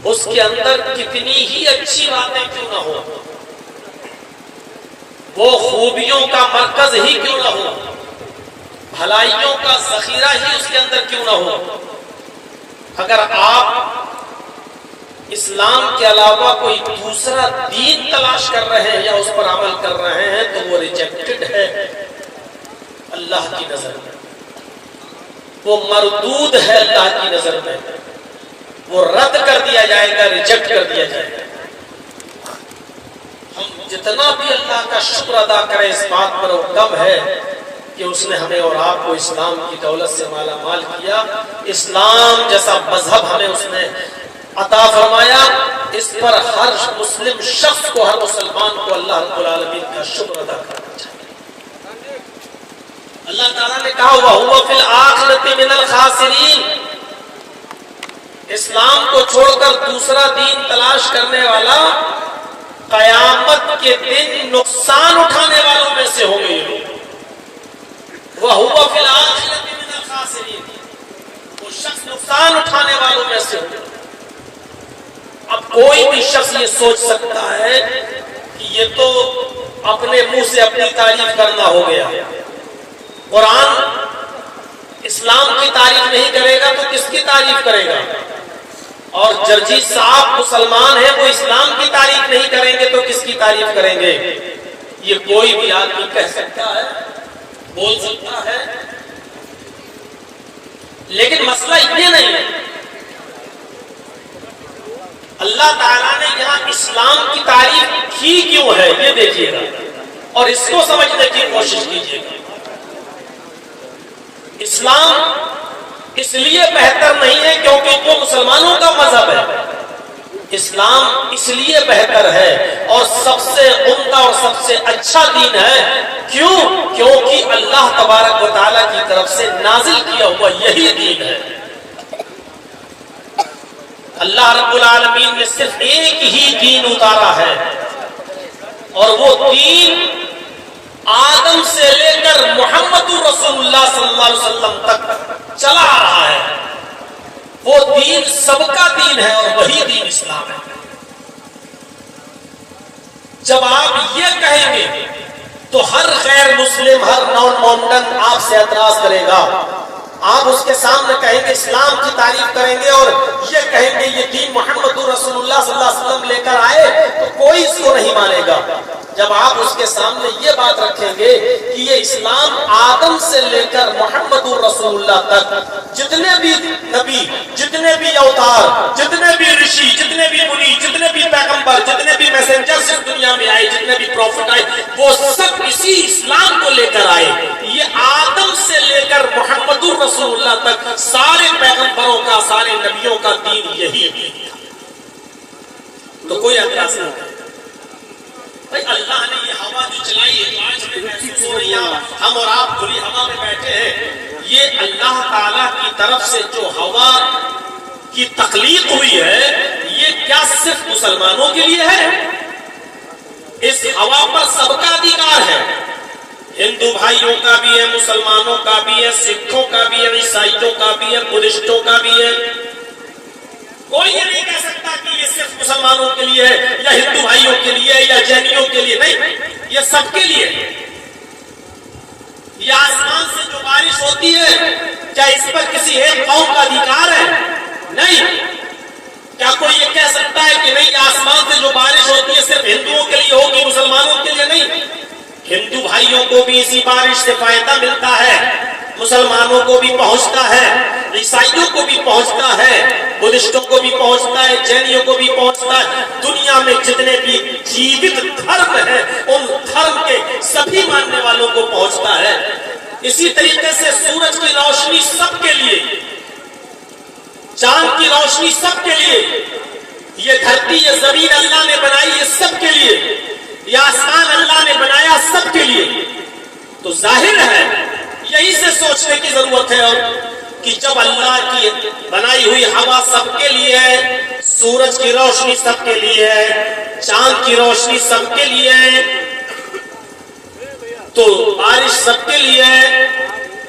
اس کے اندر کتنی ہی اچھی باتیں کیوں نہ ہو، وہ خوبیوں کا مرکز ہی کیوں نہ ہو، بھلائیوں کا ذخیرہ ہی اس کے اندر کیوں نہ ہو، اگر آپ اسلام کے علاوہ کوئی دوسرا دین تلاش کر رہے ہیں یا اس پر عمل کر رہے ہیں تو وہ ریجیکٹڈ ہے اللہ کی نظر میں، وہ مردود ہے اللہ کی نظر میں، وہ رد کر دیا جائے گا، ریجیکٹ کر دیا جائے گا۔ ہم جتنا بھی اللہ کا شکر ادا کریں اس بات پر وہ کم ہے کہ اس نے ہمیں اور آپ کو اسلام کی دولت سے مالا مال کیا، اسلام جیسا مذہب ہمیں اس نے عطا فرمایا۔ اس پر ہر مسلم شخص کو، ہر مسلمان کو اللہ رب العالمین کا شکر ادا کرنا چاہیے۔ اللہ تعالیٰ نے کہا وَهُوَ فِي الْآخِرَةِ مِنَ الْخَاسِرِينَ، اسلام کو چھوڑ کر دوسرا دین تلاش کرنے والا قیامت کے دن نقصان اٹھانے والوں میں سے ہوں گے۔ وَهُوَ فِي الْآخِرَةِ مِنَ الْخَاسِرِينَ، وہ شخص نقصان اٹھانے والوں میں سے ہوں گے۔ اب کوئی بھی شخص یہ سوچ سکتا ہے کہ یہ تو اپنے منہ سے اپنی تعریف کرنا ہو گیا، قرآن اسلام کی تعریف نہیں کرے گا تو کس کی تعریف کرے گا؟ اور جرجی صاحب مسلمان ہیں، وہ اسلام کی تعریف نہیں کریں گے تو کس کی تعریف کریں گے؟ یہ کوئی بھی آدمی کہہ سکتا ہے، بول سکتا ہے، لیکن مسئلہ یہ نہیں ہے۔ اللہ تعالیٰ نے یہاں اسلام کی تعریف کی کیوں ہے یہ دیکھیے گا اور اس کو سمجھنے کی کوشش کیجیے گا۔ اسلام اس لیے بہتر نہیں ہے کیونکہ وہ مسلمانوں کا مذہب ہے، اسلام اس لیے بہتر ہے اور سب سے عمدہ اور سب سے اچھا دین ہے۔ کیوں؟ کیونکہ اللہ تبارک و تعالیٰ کی طرف سے نازل کیا ہوا یہی دین ہے۔ اللہ رب العالمین نے صرف ایک ہی دین اتارا ہے اور وہ دین آدم سے لے کر محمد رسول اللہ صلی اللہ علیہ وسلم تک چلا آ رہا ہے، وہ دین سب کا دین ہے اور وہی دین اسلام ہے۔ جب آپ یہ کہیں گے تو ہر غیر مسلم، ہر نان مومن آپ سے اعتراض کرے گا۔ آپ اس کے سامنے کہیں گے اسلام کی تعریف کریں گے اور یہ کہیں گے یہ دین محمد رسول اللہ صلی اللہ علیہ وسلم لے کر آئے تو کوئی اس کو نہیں مانے گا۔ جب آپ اس کے سامنے یہ بات رکھیں گے کہ یہ اسلام آدم سے لے کر محمد رسول اللہ تک جتنے بھی نبی، جتنے بھی اوتار، جتنے بھی رشی، جتنے بھی منی، جتنے بھی پیغمبر، جتنے بھی میسنجر اس دنیا میں آئے، جتنے بھی پروفٹ آئے، وہ سب اسی اسلام کو لے کر آئے۔ یہ آدم سے لے کر محمد رسول اللہ تک سارے پیغمبروں کا، سارے نبیوں کا دین یہی دین تھا۔ تو کوئی اعتراض نہیں ہے۔ بھائی اللہ نے یہ ہوا جو چلائی ہے، جو آج ہمیں محسوس ہو رہی ہے، ہم اور آپ کھلی ہوا میں بیٹھے ہیں، یہ اللہ تعالیٰ کی طرف سے جو ہوا کی تخلیق ہوئی ہے، یہ کیا صرف مسلمانوں کے لیے ہے؟ اس ہوا پر سب کا ادھیکار ہے، ہندو بھائیوں کا بھی ہے، مسلمانوں کا بھی ہے، سکھوں کا بھی ہے، عیسائیوں کا بھی ہے، بدھسٹوں کا بھی ہے۔ کوئی یہ نہیں کہہ سکتا کہ یہ صرف مسلمانوں کے لیے ہے یا ہندو بھائیوں کے لیے یا جینیوں کے لیے، نہیں، یہ سب کے لیے۔ یہ آسمان سے جو بارش ہوتی ہے کیا اس پر کسی ایک قوم کا ادھیکار ہے؟ نہیں۔ کیا کوئی یہ کہہ سکتا ہے کہ نہیں آسمان سے جو بارش ہوتی ہے صرف ہندوؤں کے لیے ہوگی، مسلمانوں کے لیے نہیں؟ ہندو بھائیوں کو بھی اسی بارش سے فائدہ ملتا ہے، مسلمانوں کو بھی پہنچتا ہے، عیسائیوں کو بھی پہنچتا ہے، بدھسٹوں کو بھی پہنچتا ہے، جینیوں کو بھی پہنچتا ہے۔ دنیا میں جتنے بھی جیوت دھرم ہیں ان دھرم کے سبھی ماننے والوں کو پہنچتا ہے۔ اسی طریقے سے سورج کی روشنی سب کے لیے، چاند کی روشنی سب کے لیے، یہ دھرتی، یہ زمین اللہ نے بنائی یہ سب کے لیے، یہ آسمان اللہ نے بنایا سب کے لیے۔ تو ظاہر ہے یہی سے سوچنے کی ضرورت ہے اور کہ جب اللہ کی بنائی ہوئی ہوا سب کے لیے ہے، سورج کی روشنی سب کے لیے ہے، چاند کی روشنی سب کے لیے ہے، تو بارش سب کے لیے ہے،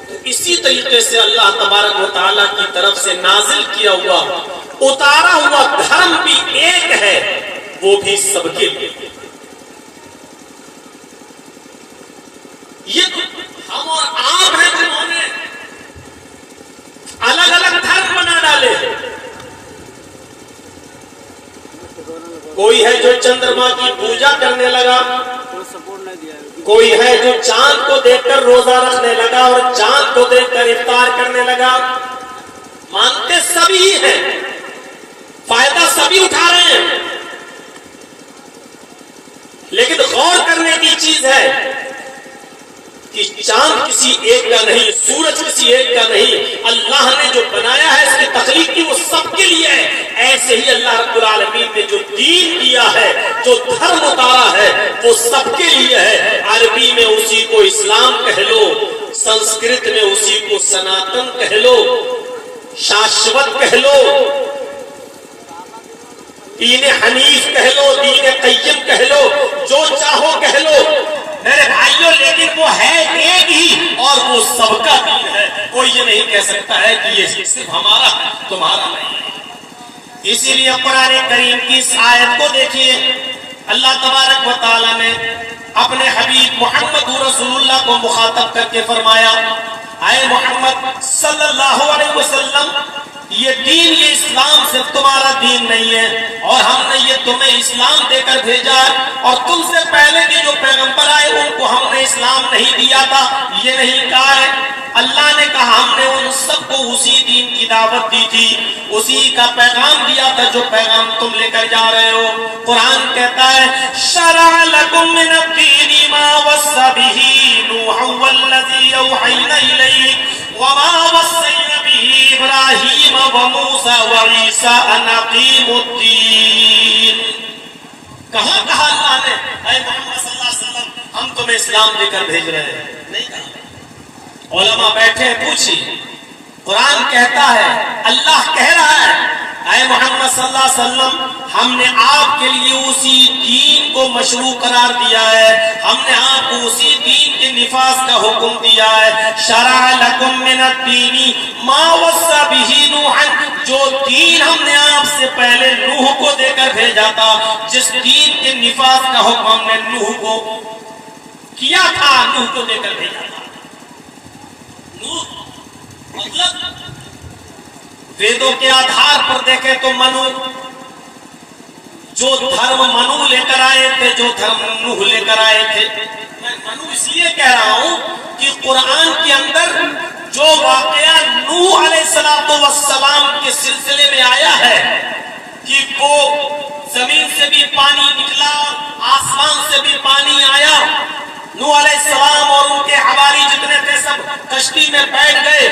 تو اسی طریقے سے اللہ تبارک و تعالیٰ کی طرف سے نازل کیا ہوا اتارا ہوا دھرم بھی ایک ہے، وہ بھی سب کے لیے۔ یہ ہم اور آپ ہیں جنہوں نے الگ الگ دھرم بنا ڈالے۔ کوئی ہے جو چندرما کی پوجا کرنے لگا، کوئی ہے جو چاند کو دیکھ کر روزہ رکھنے لگا اور چاند کو دیکھ کر افطار کرنے لگا۔ مانتے سبھی ہیں، فائدہ سبھی اٹھا رہے ہیں، لیکن غور کرنے کی چیز ہے کہ چاند کسی ایک کا نہیں، سورج کسی ایک کا نہیں، اللہ نے جو بنایا ہے اس کی تخلیق کی وہ سب کے لیے ہے۔ ایسے ہی اللہ رب العالمین نے جو دین دیا ہے، جو دھرم اتارا ہے، وہ سب کے لیے ہے۔ عربی میں اسی کو اسلام کہہ لو، سنسکرت میں اسی کو سناتن کہہ لو، شاشوت کہہ لو، دین حنیف کہہ لو، دین قیم کہہ لو، جو چاہو کہہ لو میرے بھائیوں، لیکن وہ ہے ایک ہی اور وہ سب کا دین ہے۔ کوئی یہ نہیں کہہ سکتا ہے کہ یہ صرف ہمارا ہے، تمہارا نہیں ہے۔ اسی لیے قرآن کریم کی اس آیت کو دیکھیے، اللہ تبارک و تعالی نے اپنے حبیب محمد رسول اللہ کو مخاطب کر کے فرمایا، اے محمد صلی اللہ علیہ وسلم، یہ دین، یہ اسلام صرف تمہارا دین نہیں ہے، اور ہم نے یہ تمہیں اسلام دے کر بھیجا ہے، اور تم سے پہلے کے جو پیغمبر آئے ان کو ہم نے اسلام نہیں دیا تھا، یہ نہیں کہا ہے۔ اللہ نے کہا ہم نے ان سب کو اسی دین کی دعوت دی تھی، اسی کا پیغام دیا تھا جو پیغام تم لے کر جا رہے ہو۔ قرآن کہتا ہے شرع لکم من الدین ما وصى به نوحا والذی اوحینا الیک وما وصینا به ابراہیم وموسیٰ وعیسیٰ ان اقیموا الدین۔ کہاں کہا اللہ نے اے محمد صلی اللہ علیہ وسلم ہم تمہیں اسلام دے کر بھیج رہے ہیں؟ نہیں کہا۔ علماء بیٹھے ہیں، پوچھیے، قرآن کہتا ہے، اللہ کہہ رہا ہے اے محمد صلی اللہ علیہ وسلم ہم نے آپ کے لیے اسی دین کو مشروع قرار دیا ہے، ہم نے آپ کو اسی دین کے نفاذ کا حکم دیا ہے۔ شرع لکم من الدین ما وصى به نوحا، جو دین ہم نے آپ سے پہلے نوح کو دے کر بھیجا تھا، جس دین کے نفاذ کا حکم ہم نے نوح کو کیا تھا، نوح کو دے کر بھیجا تھا۔ نوح مطلب ویدوں کے آدھار پر دیکھیں تو منو، جو دھرم منو لے کر آئے تھے، جو دھرم نوح لے کر آئے تھے۔ میں منو اس لیے کہہ رہا ہوں کہ قرآن کے اندر جو واقعہ نوح علیہ السلام کے سلسلے میں آیا ہے کہ وہ زمین سے بھی پانی نکلا، آسمان سے بھی پانی آیا، نوح علیہ السلام اور ان کے حواری جتنے تھے سب کشتی میں بیٹھ گئے،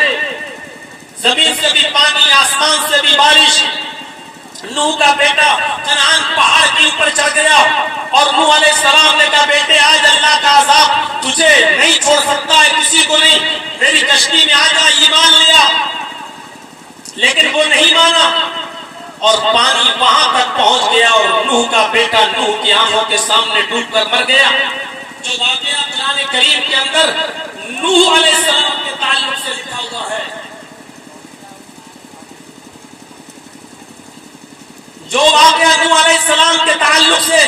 زمین سے بھی پانی، آسمان سے بھی بارش۔ نوح کا بیٹا کنعان پہاڑ کے اوپر چڑھ گیا اور نوح علیہ السلام نے کہا بیٹے آج اللہ کا عذاب تجھے نہیں چھوڑ سکتا ہے، کسی کو نہیں، میری کشتی میں آ جا، ایمان لیا، لیکن وہ نہیں مانا اور پانی وہاں تک پہنچ گیا اور نوح کا بیٹا نوح کی آنکھوں کے سامنے ڈوب کر مر گیا۔ جو واقعہ قرآن کریم کے اندر نوح علیہ السلام کے تعلق سے لکھا ہوا ہے، جو واقعہ نوح علیہ السلام کے تعلق سے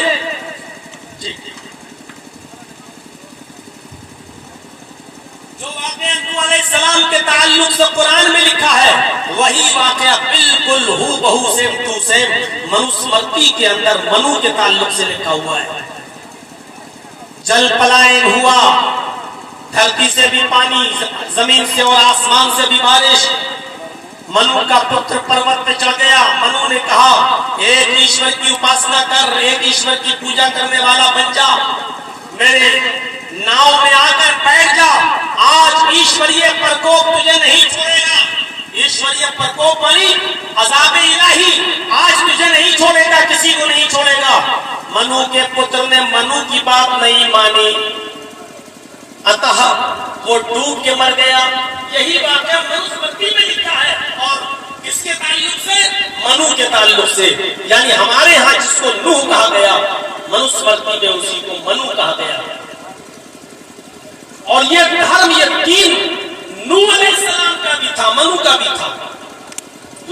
علیہ السلام کے تعلق سے قرآن میں لکھا ہے، وہی واقعہ بالکل ہو بہو سیم ٹو سیم منوسمرتی کے اندر منو کے تعلق سے لکھا ہوا ہے۔ جل پلائن ہوا، دھرتی سے بھی پانی، زمین سے اور آسمان سے بھی بارش۔ منو کا پتر پروت پہ چڑھ گیا، منو نے کہا ایک ایشور کی اپاسنا کر، ایک ایشور کی پوجا کرنے والا بن جا، میرے ناؤ میں آ کر بیٹھ جا، آج ایشوریہ پرکوپ تجھے نہیں چھوڑے گا۔ ایشوریہ پرکوپ یعنی عذاب الہی آج تجھے نہیں چھوڑے گا، کسی کو نہیں چھوڑے گا۔ منو کے پتر نے منو کی بات نہیں مانی، اتہ وہ ڈوب کے مر گیا۔ یہی واقعہ منوسمرتی میں لکھا ہے، اور کس کے تعلق سے؟ منو کے تعلق سے، یعنی ہمارے ہاں جس کو نوح کہا گیا، منوسمرتی میں اسی کو منو کہا گیا۔ اور یہ دھرم، یہ دین نوح علیہ السلام کا بھی تھا، منو کا بھی تھا،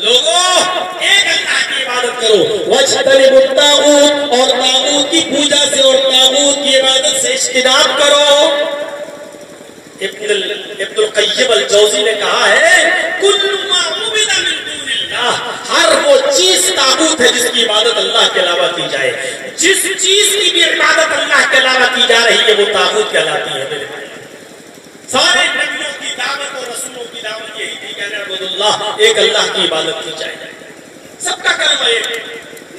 لوگوں ایک اللہ کی عبادت کرو، وَاجْتَنِبُوا الطَّاغُوتَ، اور طاغوت کی پوجا سے اور طاغوت کی عبادت سے اجتناب کرو۔ ابن القیم الجوزی نے کہا ہے کل ما عبد من دون اللہ، ہر وہ چیز طاغوت ہے جس کی عبادت اللہ کے علاوہ کی جائے، جس چیز کی بھی عبادت اللہ کے علاوہ کی جا رہی ہے وہ طاغوت کہلاتی ہے۔ میرے بھائی سارے نبیوں کی دعوت اور رسولوں کی دعوت یہی تھی کہ نعبد اللہ، ایک اللہ کی عبادت کی جائے، سب کا کلمہ ایک۔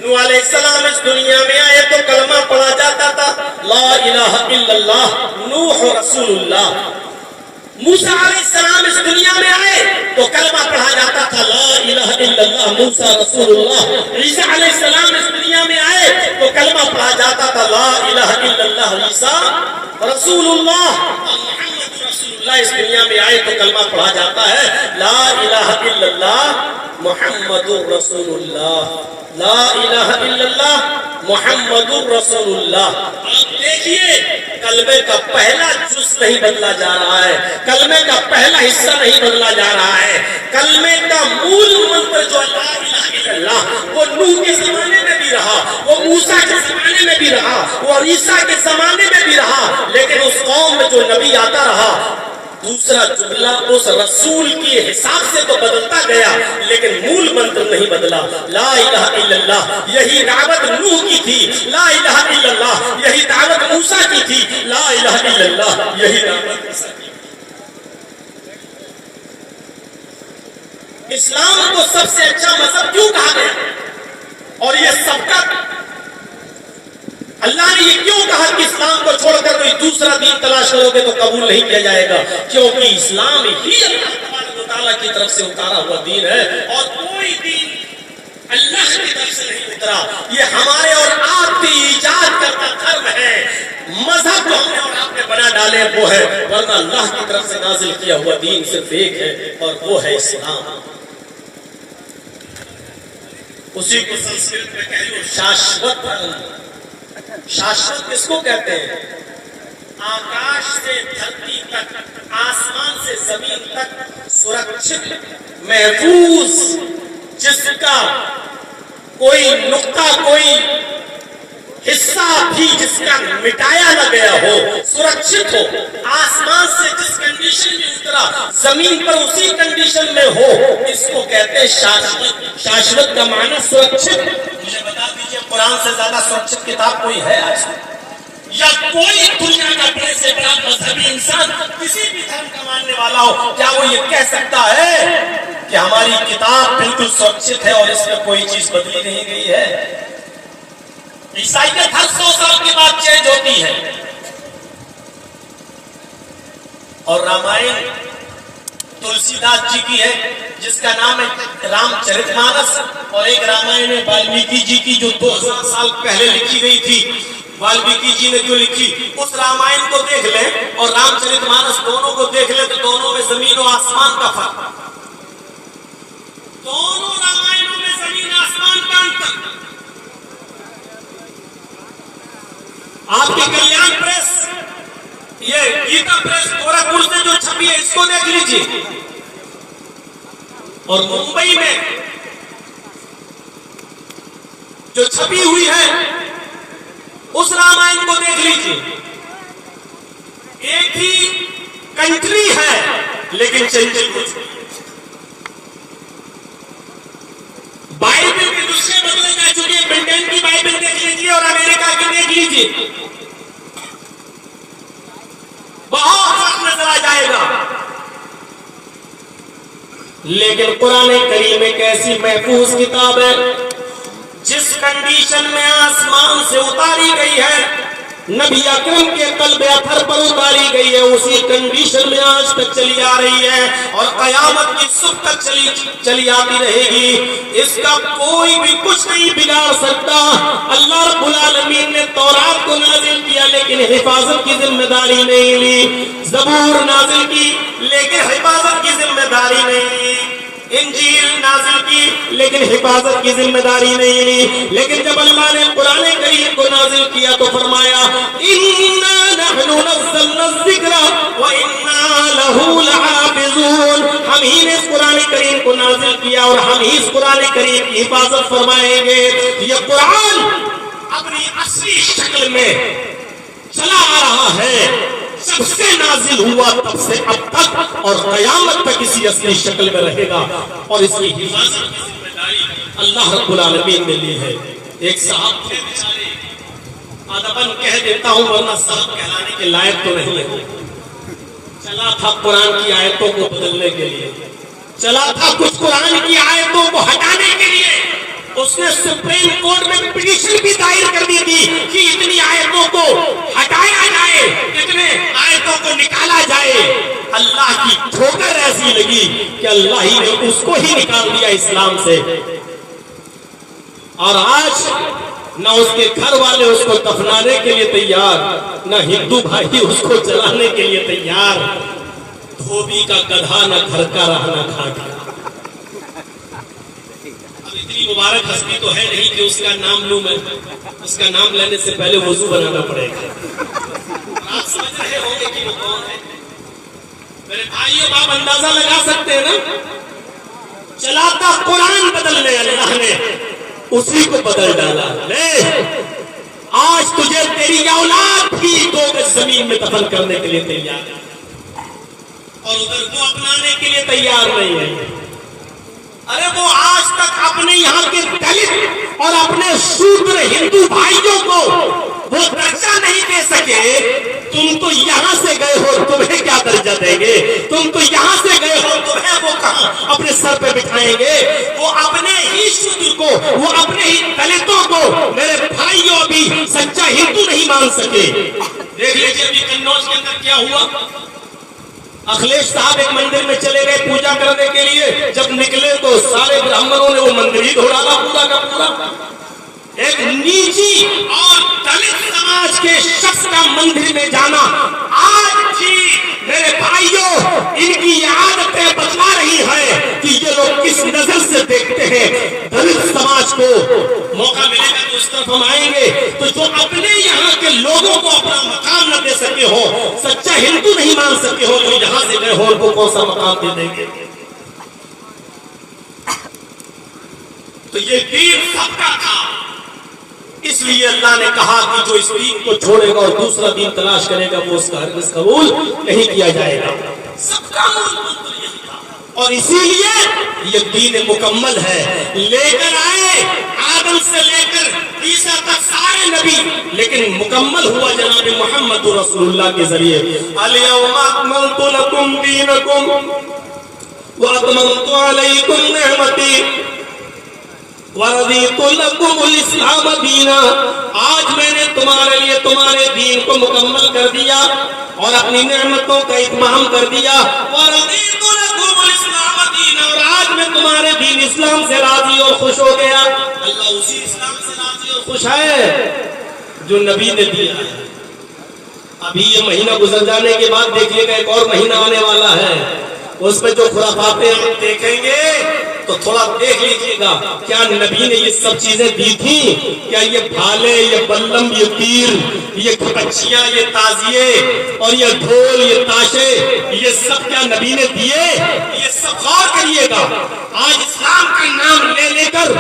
نوح علیہ السلام اس دنیا میں آئے تو کلمہ پڑھا جاتا تھا لا الہ الا اللہ نوح رسول اللہ۔ موسیٰ علیہ السلام اس دنیا میں آئے تو کلمہ پڑھا جاتا تھا لا الہ الا اللہ موسیٰ رسول اللہ۔ عیسیٰ علیہ السلام اس دنیا میں آئے تو کلمہ پڑھا جاتا تھا لا الہ الا اللہ عیسیٰ رسول اللہ۔ محمد رسول اللہ اس دنیا میں آئے تو کلمہ پڑھا جاتا ہے لا الہ الا اللہ محمد رسول اللہ، لا الہ الا اللہ محمد رسول اللہ۔ آپ دیکھیے کلمے کا پہلا جز نہیں بدلا جا رہا ہے، کلمے کا پہلا حصہ نہیں بدلا جا رہا ہے، کلمے کا مول منتر جو لا الہ الا اللہ وہ نوح کے زمانے میں بھی رہا، وہ موسیٰ کے زمانے میں بھی رہا، وہ عیسیٰ کے زمانے میں بھی رہا، لیکن اس قوم میں جو نبی آتا رہا دوسرا جملہ اس رسول کے حساب سے تو بدلتا گیا لیکن مول منتر نہیں بدلا۔ لا الہ الا اللہ یہی دعوت نوح کی تھی، لا الہ الا اللہ یہی دعوت موسیٰ کی تھی، لا الہ الا اللہ یہی دعوت عیسیٰ کی تھی۔ اسلام کو سب سے اچھا مذہب کیوں کہا گیا اور یہ سب کا اللہ نے یہ کیوں کہا کہ اسلام کو چھوڑ کر کوئی دوسرا دین تلاش کرو گے تو قبول نہیں کیا جائے گا؟ کیونکہ اسلام ہی اللہ تبارک و تعالیٰ کی طرف سے اتارا ہوا دین ہے اور کوئی دین اللہ کی طرف سے نہیں اترا، یہ ہمارے اور آپ کی ایجاد کرتا دھرم ہے، مذہب جو ہم نے اور آپ نے بنا ڈالے وہ ہے، ورنہ اللہ کی طرف سے نازل کیا ہوا دین صرف ایک ہے اور وہ ہے اسلام۔ اسی کو سنسکرت میں کہہ لو شاشوت دھرم۔ شاشوت کس کو کہتے ہیں؟ آکاش سے دھرتی تک، آسمان سے زمین تک سرکشت محفوظ، جس کا کوئی نقطہ کوئی حصہ بھی جس کا مٹایا نہ گیا ہو، سرکشت ہو، آسمان سے جس کنڈیشن میں اترا زمین پر اسی کنڈیشن میں ہو، اس کو کہتے ہیں شاشوت۔ شاشوت کا معنی سرکشت۔ مجھے بتا دیجئے قرآن سے زیادہ سرکشت کتاب کوئی ہے آج یا کوئی دنیا کا بڑے سے بڑا مذہبی انسان کسی بھی دھرم کا ماننے والا ہو کیا وہ یہ کہہ سکتا ہے کہ ہماری کتاب بالکل سرکشت ہے اور اس میں کوئی چیز بدلی نہیں گئی ہے؟ عیسائیت ہر 100 سال کے بعد چینج ہوتی ہے اور رامائن تلسی داس جی کی ہے جس کا نام ہے رام چرت مانس، اور ایک رامائن ہے والمیکی جی کی جو 2000 سال پہلے لکھی گئی تھی۔ والمیکی جی نے جو لکھی اس رامائن کو دیکھ لیں اور رام چرت مانس دونوں کو دیکھ لیں تو دونوں میں زمین و آسمان کا فرق، دونوں رامائنوں میں زمین آسمان کا انتر۔ آپ کی کلیان پریس یہ گیتا پریس گورکھپور سے جو چھپی ہے اس کو دیکھ لیجیے اور ممبئی میں جو چھپی ہوئی ہے اس رامائن کو دیکھ لیجیے۔ ایک ہی کنٹری ہے لیکن چینجنگ ہو چکی ہے۔ بائبل کے نسخے بدلے جا چکے ہیں، برٹین کی بائبل دیکھ لیجیے اور امریکہ کی دیکھ لیجیے، بہت فرق نظر آ جائے گا۔ لیکن قرآن کریم ایک ایسی محفوظ کتاب ہے جس کنڈیشن میں آسمان سے اتاری گئی ہے، نبی اکرم کے قلب اطہر پر اتاری گئی ہے، اسی کنڈیشن میں آج تک چلی آ رہی ہے اور قیامت کی صبح تک چلی آتی رہے گی۔ اس کا کوئی بھی کچھ نہیں بگاڑ سکتا۔ اللہ رب العالمین نے تورات کو نازل کیا لیکن حفاظت کی ذمہ داری نہیں لی، زبور نازل کی لیکن حفاظت کی ذمہ داری نہیں لی، انجیل نازل کی لیکن حفاظت کی ذمہ داری نہیں لی۔ لیکن جب اللہ نے قرآن کریم کو نازل کیا تو فرمایا اِنَّا نَحْنُ نَزَّلْنَا الذِّكْرَ وَإِنَّا لَهُ لَحَافِظُونَ، ہم ہی نے اس قرآن کریم کو نازل کیا اور ہم ہی اس قرآن کریم کی حفاظت فرمائیں گے. یہ قرآن اپنی اصلی شکل میں چلا آ رہا ہے، جب سے نازل ہوا تب سے اب تک اور قیامت تک اسی اصلی شکل میں رہے گا، اور اس کی حفاظت کی ذمہ داری اللہ رب العالمین نے لی ہے. ایک صاحب تھے بیچارے، ادباً کہہ دیتا ہوں ورنہ صاحب کہلانے کے لائق تو نہیں ہے، چلا تھا قرآن کی آیتوں کو بدلنے کے لیے، چلا تھا کچھ قرآن کی آیتوں کو ہٹانے کے لیے. اس نے سپریم کورٹ میں پٹیشن بھی دائر کر دی تھی کہ اتنی آیتوں کو ہٹایا جائے، اتنے آیتوں کو نکالا جائے. اللہ کی ٹھوکر ایسی لگی کہ اللہ ہی نے اس کو ہی نکال دیا اسلام سے. اور آج نہ اس کے گھر والے اس کو دفنانے کے لیے تیار، نہ ہندو بھائی اس کو جلانے کے لیے تیار. دھوبی کا گدھا نہ گھر کا رہا نہ گھاٹ کا. اب اتنی مبارک ہستی تو ہے نہیں کہ اس کا نام لوں میں، اس کا نام لینے سے پہلے وضو بنانا پڑے گا. آپ سمجھ رہے ہوں گے کہ وہ کون ہے. میرے بھائیوں، آپ اندازہ لگا سکتے ہیں نا، چلاتا قرآن بدلنے اللہ نے اسی کو بدل ڈالا. لے آج تجھے تیری اولاد بھی 2 گز زمین میں دفن کرنے کے لیے تیار ہے، اور ادھر وہ اپنانے کے لیے تیار نہیں ہے. ارے وہ آج تک اپنے یہاں کے دلت اور اپنے شودر ہندو بھائیوں کو وہ درجہ نہیں دے سکے. تم تو یہاں سے گئے ہو، تمہیں کیا درجہ دیں گے؟ تم تو یہاں سے گئے ہو، تمہیں وہ کہاں اپنے سر پہ بٹھائیں گے؟ وہ اپنے ہی شودر کو، وہ اپنے ہی دلتوں کو میرے بھائیوں ابھی سچا ہندو نہیں مان سکے. دیکھ لیجیے ابھی قنوج کے اندر کیا ہوا. اکھلیش صاحب ایک مندر میں چلے گئے پوجا کرنے کے لیے، جب نکلے تو سارے برہمنوں نے وہ مندر ہی دھو ڈالا پورا کا پورا. ایک نیچی اور دلت سماج کے شخص کا مندر میں جانا آج بھی میرے بھائیوں ان کی عادتیں بتلا رہی ہے کہ یہ لوگ کس نظر سے دیکھتے ہیں دلت سماج کو. موقع ملے گا تو اس طرف ہم آئیں گے. تو جو اپنے یہاں کے لوگوں کو اپنا مقام نہ دے سکے ہو، سچا ہندو نہیں مان سکے ہو، تو یہاں سے گئے ہو ان کو کون سا مقام دے دیں گے؟ تو یہ دین سب کا تھا، اس لیے اللہ نے کہا کہ جو اس دین کو چھوڑے گا اور دوسرا دین تلاش کرے گا وہ اس کا ہرگز قبول نہیں کیا جائے گا. سب کا مول منتر یہی تھا، اور اسی لیے یہ دین مکمل ہے. لے کر آئے آدم سے لے کر عیسیٰ تک سارے نبی، لیکن مکمل ہوا جناب محمد رسول اللہ کے ذریعے. الیوم اکملت لکم دینکم واتممت علیکم نعمتی وَرَضِيتُ لَكُمُ الْإِسْلَامَ دِينًا. آج میں نے تمہارے لیے تمہارے دین کو مکمل کر دیا اور اپنی نعمتوں کا اتمام کر دیا. وَرَضِيتُ لَكُمُ الْإِسْلَامَ دِينًا. اور آج میں تمہارے دین اسلام سے راضی اور خوش ہو گیا. اللہ اسی اسلام سے راضی اور خوش ہے جو نبی نے دیا ہے. ابھی یہ مہینہ گزر جانے کے بعد دیکھیے گا ایک اور مہینہ آنے والا ہے، اس میں جو خرافاتیں ہم دیکھیں گے تو تھوڑا دیکھ لیجیے گا کیا نبی نے یہ سب چیزیں دی تھیں؟ کیا یہ بھالے، یہ بلم، یہ تیر، یہ کھپچیاں، یہ تازیے اور یہ ڈھول، یہ تاشے، یہ سب کیا نبی نے دیے؟ یہ سب غور کریے گا. آج اسلام کا نام لے لے کر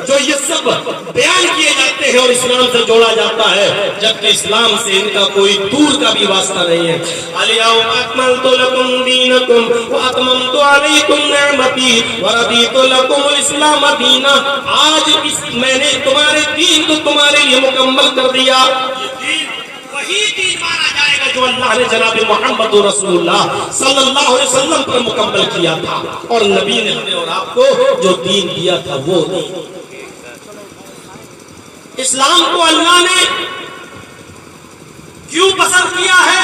جو یہ سب بیان کیے جاتے ہیں اور اسلام سے جوڑا جاتا ہے، جبکہ اسلام سے ان کا کوئی دور کا بھی واسطہ نہیں ہے. الیوم اکملت لکم دینکم واتممت علیکم نعمتی ورضیت لکم الاسلام دینا. آج میں نے تمہارے دین کو تمہارے لیے مکمل کر دیا. یہ دین وہی دین مانا جائے گا جو اللہ نے جناب محمد رسول اللہ صلی اللہ علیہ وسلم پر مکمل کیا تھا، اور نبی نے ہمیں اور آپ کو جو دین دیا تھا وہ دین. اسلام کو اللہ نے کیوں پسند کیا ہے؟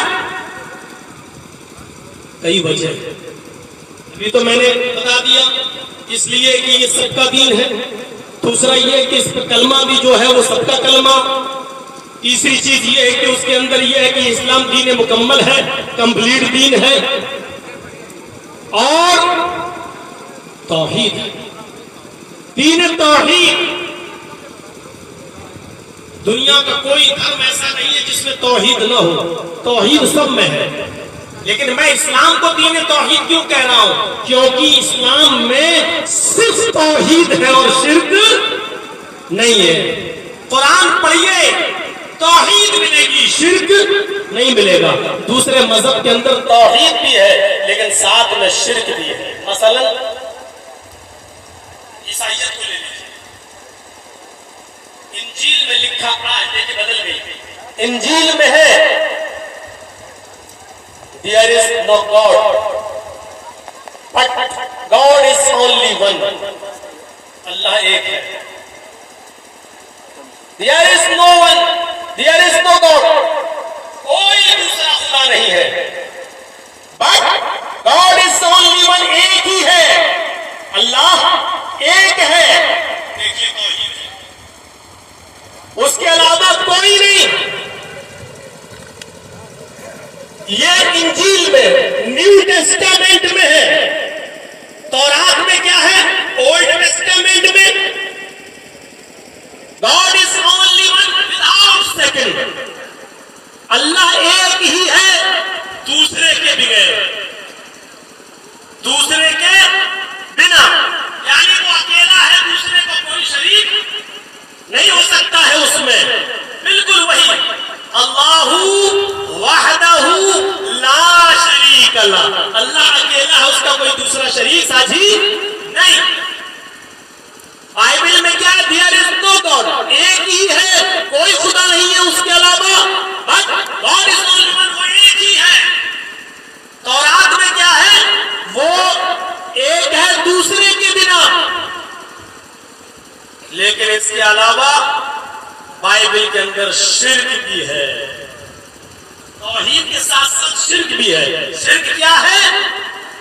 کئی وجہ. ابھی تو میں نے بتا دیا، اس لیے کہ یہ سب کا دین ہے. دوسرا یہ کہ اس پہ کلمہ بھی جو ہے وہ سب کا کلمہ. تیسری چیز یہ ہے کہ اس کے اندر یہ ہے کہ اسلام دین مکمل ہے، کمپلیٹ دین ہے، اور توحید ہے. دین توحید. دنیا کا کوئی دھرم ایسا نہیں ہے جس میں توحید نہ ہو. توحید سب میں ہے. لیکن میں اسلام کو دین توحید کیوں کہہ رہا ہوں؟ کیونکہ اسلام میں صرف توحید ہے اور شرک نہیں ہے۔ قرآن پڑھیے توحید ملے گی، شرک نہیں ملے گا۔ دوسرے مذہب کے اندر توحید بھی ہے لیکن ساتھ میں شرک بھی ہے۔ مثلا عیسائیت کو لے لیجیے، انجیل میں لکھا آج دیکھیں بدل گئی، انجیل میں ہے there is no God but God is only one، اللہ ایک ہے۔ there is no one، there is no God، کوئی دوسرا خدا نہیں ہے، but God is only one، ایک ہی ہے، اللہ ایک ہے۔ دیکھیے توحید ہے، اس کے علاوہ کوئی نہیں۔ یہ انجیل میں، نیو ٹیسٹامنٹ میں ہے، تورات میں کیا ہے؟ اولڈ ٹیسٹامنٹ میں God is only one without second، اللہ ایک ہی ہے دوسرے کے بغیر، دوسرے کے بنا، یعنی وہ اکیلا ہے، دوسرے کو کوئی شریک نہیں ہو سکتا ہے اس میں۔ بالکل وہی اللہ وحدہ لا شریک لہ، اللہ اکیلا ہے، اس کا کوئی دوسرا شریک ساجی نہیں۔ بائبل میں کیا ہے؟ دیئر از نو گاڈ، ایک ہی ہے، کوئی خدا نہیں ہے اس کے علاوہ، but God is only one, وہ ایک ہی ہے۔ تورات میں کیا ہے؟ وہ ایک ہے دوسرے کے بنا، لیکن اس کے علاوہ بائبل کے اندر شرک بھی ہے، توحید کے ساتھ ساتھ شرک بھی ہے۔ شرک کیا ہے؟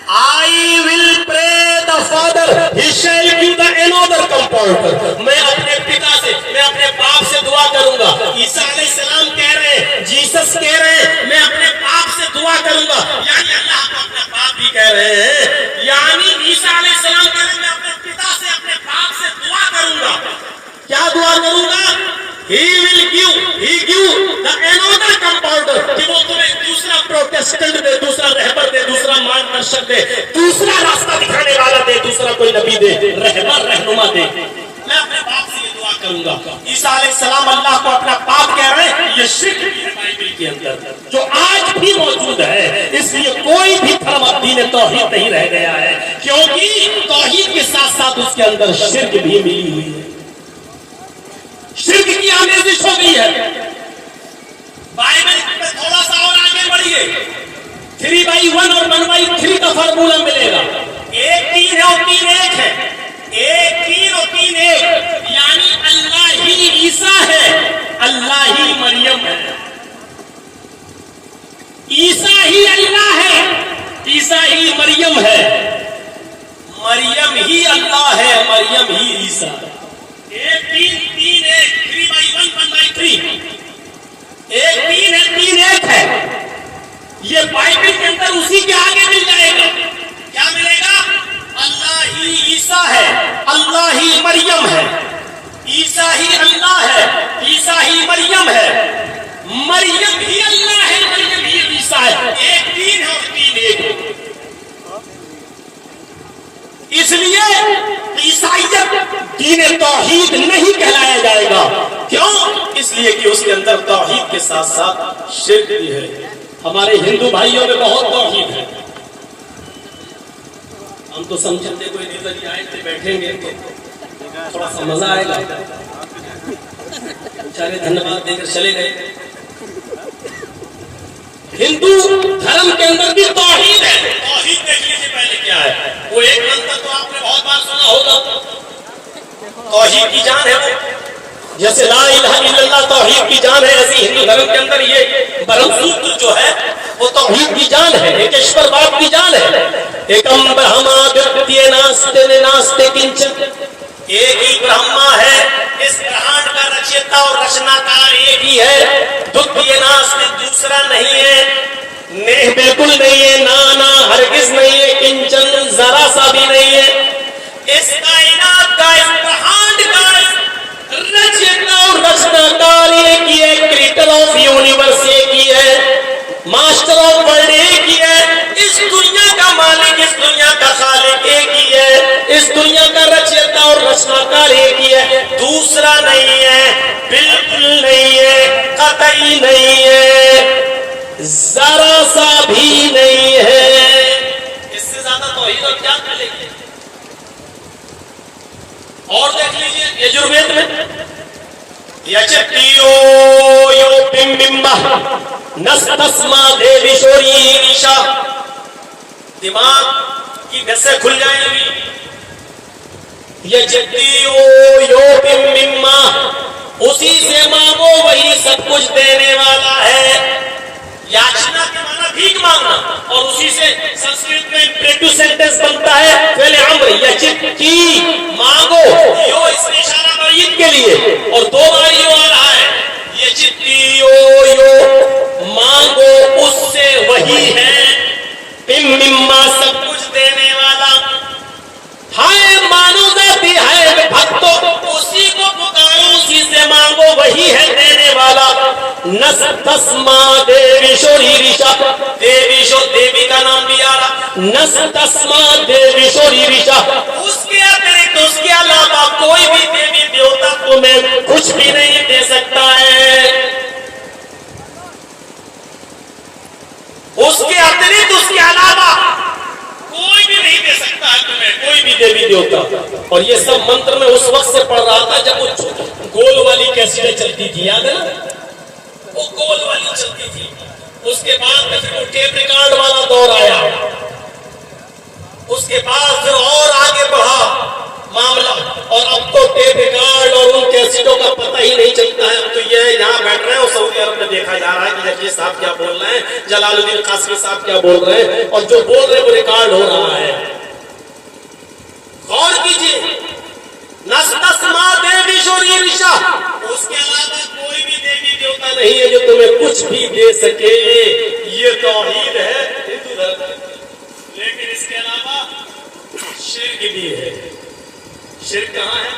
I will pray the Father, He shall give the another comforter، میں اپنے پتا سے، میں اپنے باپ سے دعا کروں گا۔ عیسیٰ علیہ السلام کہہ رہے ہیں، جیسس کہہ رہے ہیں میں اپنے باپ سے دعا کروں گا، یعنی اللہ کو اپنا باپ بھی کہہ رہے ہیں، یعنی عیسیٰ علیہ السلام کہہ رہے ہیں میں اپنے پتا سے، اپنے باپ سے دعا کروں گا۔ کیا دعا کروں گا؟ He will give the another comforter، کہ وہ تمہیں دوسرا پروٹیسٹنٹ دے، دوسرا رہبر دے، دوسرا مارگدرشک دے، دوسرا راستہ دکھانے والا دے، دوسرا کوئی نبی دے، رہبر رہنما دے۔ میں اپنے باپ سے یہ دعا کروں گا۔ عیسیٰ علیہ السلام اللہ کو اپنا باپ کہہ رہے ہیں، یہ شرک بھی ہے بائبل کے اندر، جو آج بھی موجود ہے۔ اس لیے کوئی بھی دھرم اب دین توحید نہیں رہ گیا ہے، کیونکہ توحید کے ساتھ ساتھ اس کے اندر شرک بھی ملی ہوئی ہے، شرک کی آمیزش ہو گئی ہے۔ بائبل میں تھوڑا سا اور آگے بڑھیے، 3/1 اور 1/3 کا فارمولا ملے گا۔ ایک تین ہے اور تین ایک ہے، ایک تین اور تین ایک، یعنی اللہ ہی عیسیٰ ہے، اللہ ہی مریم ہے، عیسیٰ ہی اللہ ہے، عیسیٰ ہی مریم ہے، مریم ہی اللہ ہے، مریم ہی عیسیٰ ہے۔ ایک تین تین ایک، 3/1 1/3، ایک تین ہے تین ایک ہے۔ یہ بائبل کے اندر اسی کے آگے مل جائے گا، کیا ملے گا؟ اللہ ہی عیسیٰ ہے، اللہ ہی مریم ہے، عیسیٰ ہی اللہ ہے، عیسیٰ ہی مریم ہے، مریم ہی اللہ ہے، مریم ہی عیسیٰ ہے۔ ایک تین ہے اور تین ایک ہے۔ اس لیے عیسائیت دین توحید نہیں کہلایا جائے گا۔ کیوں؟ اس لیے کہ اس کے اندر توحید کے ساتھ ساتھ شرک بھی ہے۔ ہمارے ہندو بھائیوں میں بہت توحید ہے، ہم تو سمجھتے کوئی نظر آئے تھے، بیٹھیں گے تو تھوڑا سا مزہ آئے گا، بیچارے دھنیہ واد دے کر چلے گئے۔ ہندو دھرم کے اندر بھی توحید ہے۔ توحید دیکھ لیجیے پہلے کیا ہے۔ وہ ایک منتر تو آپ نے بہت بار سنا ہوگا، توحید کی جان ہے وہ، جیسے لا الہ الا اللہ توحید کی جان ہے، ایسی ہندو دھرم کے اندر یہ برہم سوتر جو ہے وہ توحید کی جان ہے، ایک ایشور باد کی جان ہے۔ ایکم برہما دتیہ ناستے ناستے کنچن، ایک ہی برہما ہے، اس برہانڈ کا رچیتا اور رچنا کار ایک ہی ہے، دتیہ ناستے دوسرا نہیں ہے، نہیں بالکل نہیں ہے، نانا ہرگز نہیں ہے، کنچن ذرا سا بھی نہیں ہے۔ اس کائنات کا، اس برہانڈ کا رچیتا اور رچنا کار ایک ہی ہے، کریٹر آف یونیورس ایک ہی ہے، ماسٹر آف ورلڈ ایک ہی ہے، اس دنیا کا رچیتا اور رچناکار ایک ہی ہے، دوسرا نہیں ہے، بالکل نہیں ہے، قطعی نہیں ہے، ذرا سا بھی نہیں ہے۔ اس سے زیادہ توحید اور کیا ملے گی؟ اور دیکھ لیجیے یجروید میں یچتیو یو بمبا نستسما دیوی شوری ریشا، دماغ کی نسیں کھل جائیں گی۔ یچتیو یو بمبا، اسی سے مانگو وہی سب کچھ دینے والا ہے۔ یاچنا کے معنی بھیک مانگنا، اور اسی سے سنسکرت میں امپریٹو سینٹنس بنتا ہے فعل امر، یچتی مانگو، یو اس میں اشارہ بعید کے لیے، اور دو بار یو آ رہا ہے، یچتی یو مانگو اس سے وہی ہے، مما سب کچھ دینے والا، ہائے مانو ذاتی ہے بھکتو، اسی کو پکارو اسی سے مانگو وہی ہے دینے والا۔ نستسما دیوی شوری ریشا، دیوی شو دیوی کا نام بھی آ رہا، نستسما دیوی شوری ریشا، اس کے اترکت اس کے علاوہ کوئی بھی دیوی دیوتا تمہیں کچھ بھی نہیں دے سکتا ہے، اس کے اترکت اس کے علاوہ کوئی بھی نہیں دے سکتا ہے تمہیں، کوئی بھی دیوی دیوتا۔ اور یہ سب منتر میں اس وقت سے پڑھ رہا تھا جب وہ گول والی کیسٹیں چلتی تھی، یاد ہے نا، وہ گول والی چلتی تھی، اس کے بعد میں پھر وہ ٹیپ ریکارڈ والا دور آیا، اس کے بعد پھر اور آگے بڑھا معاملہ، اور اب تو ٹیپ ریکارڈ اور ان کیسٹوں کا پتہ ہی نہیں چلتا ہے۔ اب تو یہ یہاں بیٹھ رہے ہیں اور سعودی عرب میں دیکھا جا رہا ہے کہ ججی صاحب کیا بول رہے ہیں، جلال الدین قاسمی صاحب کیا بول رہے ہیں، اور جو بول رہے ہیں وہ ریکارڈ ہو رہا ہے۔ غور کیجیے، نستسما دیوی شوری ریشا، اس کے علاوہ کوئی بھی دیوی دیوتا نہیں ہے جو تمہیں کچھ بھی دے سکے، یہ توحید ہے ہندو دھرم۔ لیکن اس کے علاوہ شرک بھی ہے۔ شرک کہاں ہے؟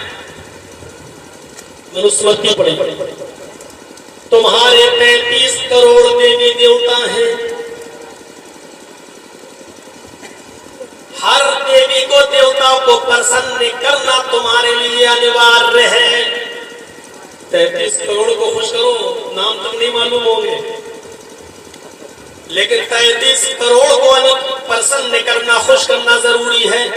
منوسمرتی پڑھی، تمہارے 35 کروڑ دیوی دیوتا ہیں، ہر دیوی کو دیوتا کو پرسن کرنا تمہارے لیے انوارے ہے۔ 33 کروڑ کو خوش کرو، نام تک نہیں معلوم ہوں گے، لیکن 33 کروڑ کو پرسن کرنا، خوش کرنا ضروری ہے۔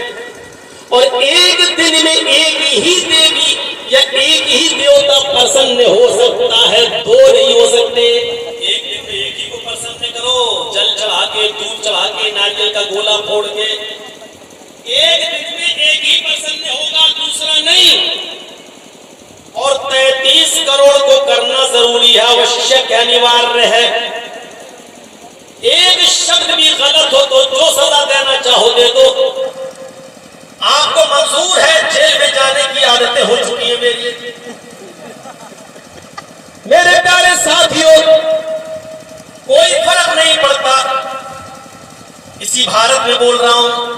اور ایک دن میں ایک ہی دیوی یا ایک ہی دیوتا پرسن ہو سکتا ہے، دو نہیں ہو سکتے۔ ایک دن میں ایک ہی کو پرسن کرو، جل چڑھا کے، دودھ چڑھا کے، ناریل کا گولا پھوڑ کے، ایک دن میں ایک ہی پرسن ہوگا، دوسرا نہیں۔ اور 33 کروڑ کو کرنا ضروری ہے، آوشیک انوارے ہے۔ ایک شبد بھی غلط ہو تو جو سزا دینا چاہو دے دو۔ آپ کو منظور ہے، جیل میں جانے کی عادتیں ہو چکی ہیں میری۔ میرے پیارے ساتھیوں، کوئی فرق نہیں پڑتا، اسی بھارت میں بول رہا ہوں،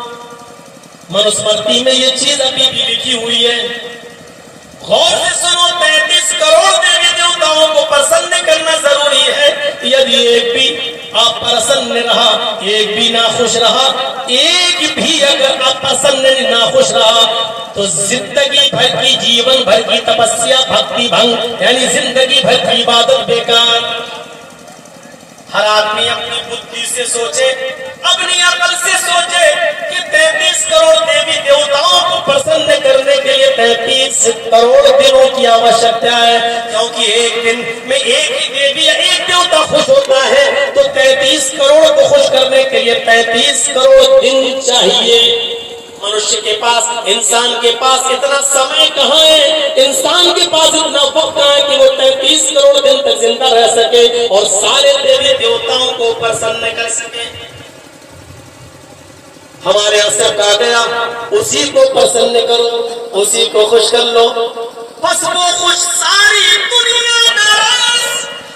منوسمرتی میں یہ چیز ابھی بھی لکھی ہوئی ہے۔ غور سے سنو، 33 کروڑ دیوی دیوتاؤں کو پرسن کرنا ضروری ہے۔ یدی ایک بھی آپ پرسن رہا، ایک بھی ناخوش رہا، ایک بھی اگر آپ پسند ناخوش رہا تو زندگی بھر کی، جیون بھر کی تپسیا بھکتی بھنگ، یعنی زندگی بھر کی عبادت بیکار۔ ہر آدمی اپنی بدھی سے سوچے، اپنی عقل سے سوچے کہ 33 کروڑ دیوی دیوتاؤں کو پرسن کرنے کے لیے 33 کروڑ دنوں کی آوشکتا ہے، کیونکہ ایک دن میں ایک ہی دیوی یا ایک دیوتا خوش ہوتا ہے، تو 33 کروڑ کو خوش کرنے کے لیے 33 کروڑ دن چاہیے۔ منشیہ کے پاس، انسان کے پاس اتنا سمے کہاں ہے، انسان کے پاس اتنا وقت کہاں ہے کہ وہ 33 کروڑ دن تک زندہ رہ سکے اور سارے دیوی دیوتاؤں کو پرسن کر سکے۔ ہمارے یہاں سے کہا گیا اسی کو پسند کرو، اسی کو خوش کر لو، بس وہ خوش ساری دنیا ناراض۔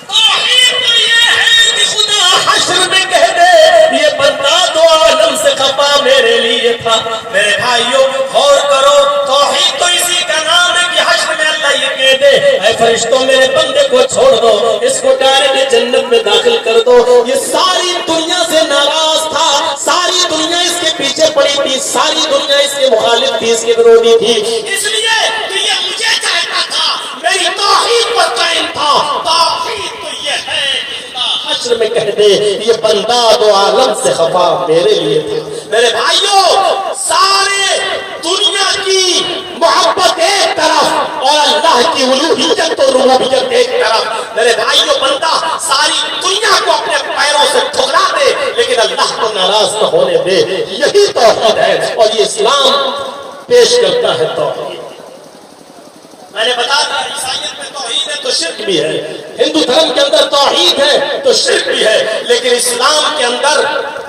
توحید تو یہ ہے کہ خدا حشر میں کہہ دے یہ بندہ تو عالم سے خفا میرے لیے تھا۔ میرے بھائیوں غور کرو، توحید تو اسی کا نام ہے کہ حشر میں اللہ یہ کہہ دے اے فرشتوں میرے بندے کو چھوڑ دو، اس کو ڈائریکٹ جنت میں داخل کر دو۔ یہ ساری دنیا سے ناراض تھا، ساری دنیا اس کے پیچھے پڑی تھی، ساری دنیا اس کے مخالف تھی، اس کے ورودی تھی، اس لیے کہ یہ مجھے چاہتا تھا، میری توحید پر قائم تھا۔ توحید تو یہ ہے حشر میں کہہ دے یہ بندہ دو عالم سے خفا میرے لیے تھے۔ میرے بھائیوں، سارے دنیا کی محبت ایک طرف اور اللہ کی الوہیت اور ربوبیت ایک طرف۔ میرے بھائیوں، بندہ ساری دنیا کو اپنے پیروں سے ٹھکرا دے لیکن اللہ کو ناراض نہ ہونے دے، یہی توحید ہے اور یہ اسلام پیش کرتا ہے توحید۔ میں نے بتا دیا عیسائیت میں توحید ہے تو شرک بھی ہے، ہندو دھرم کے اندر توحید ہے تو شرک بھی ہے، لیکن اسلام کے اندر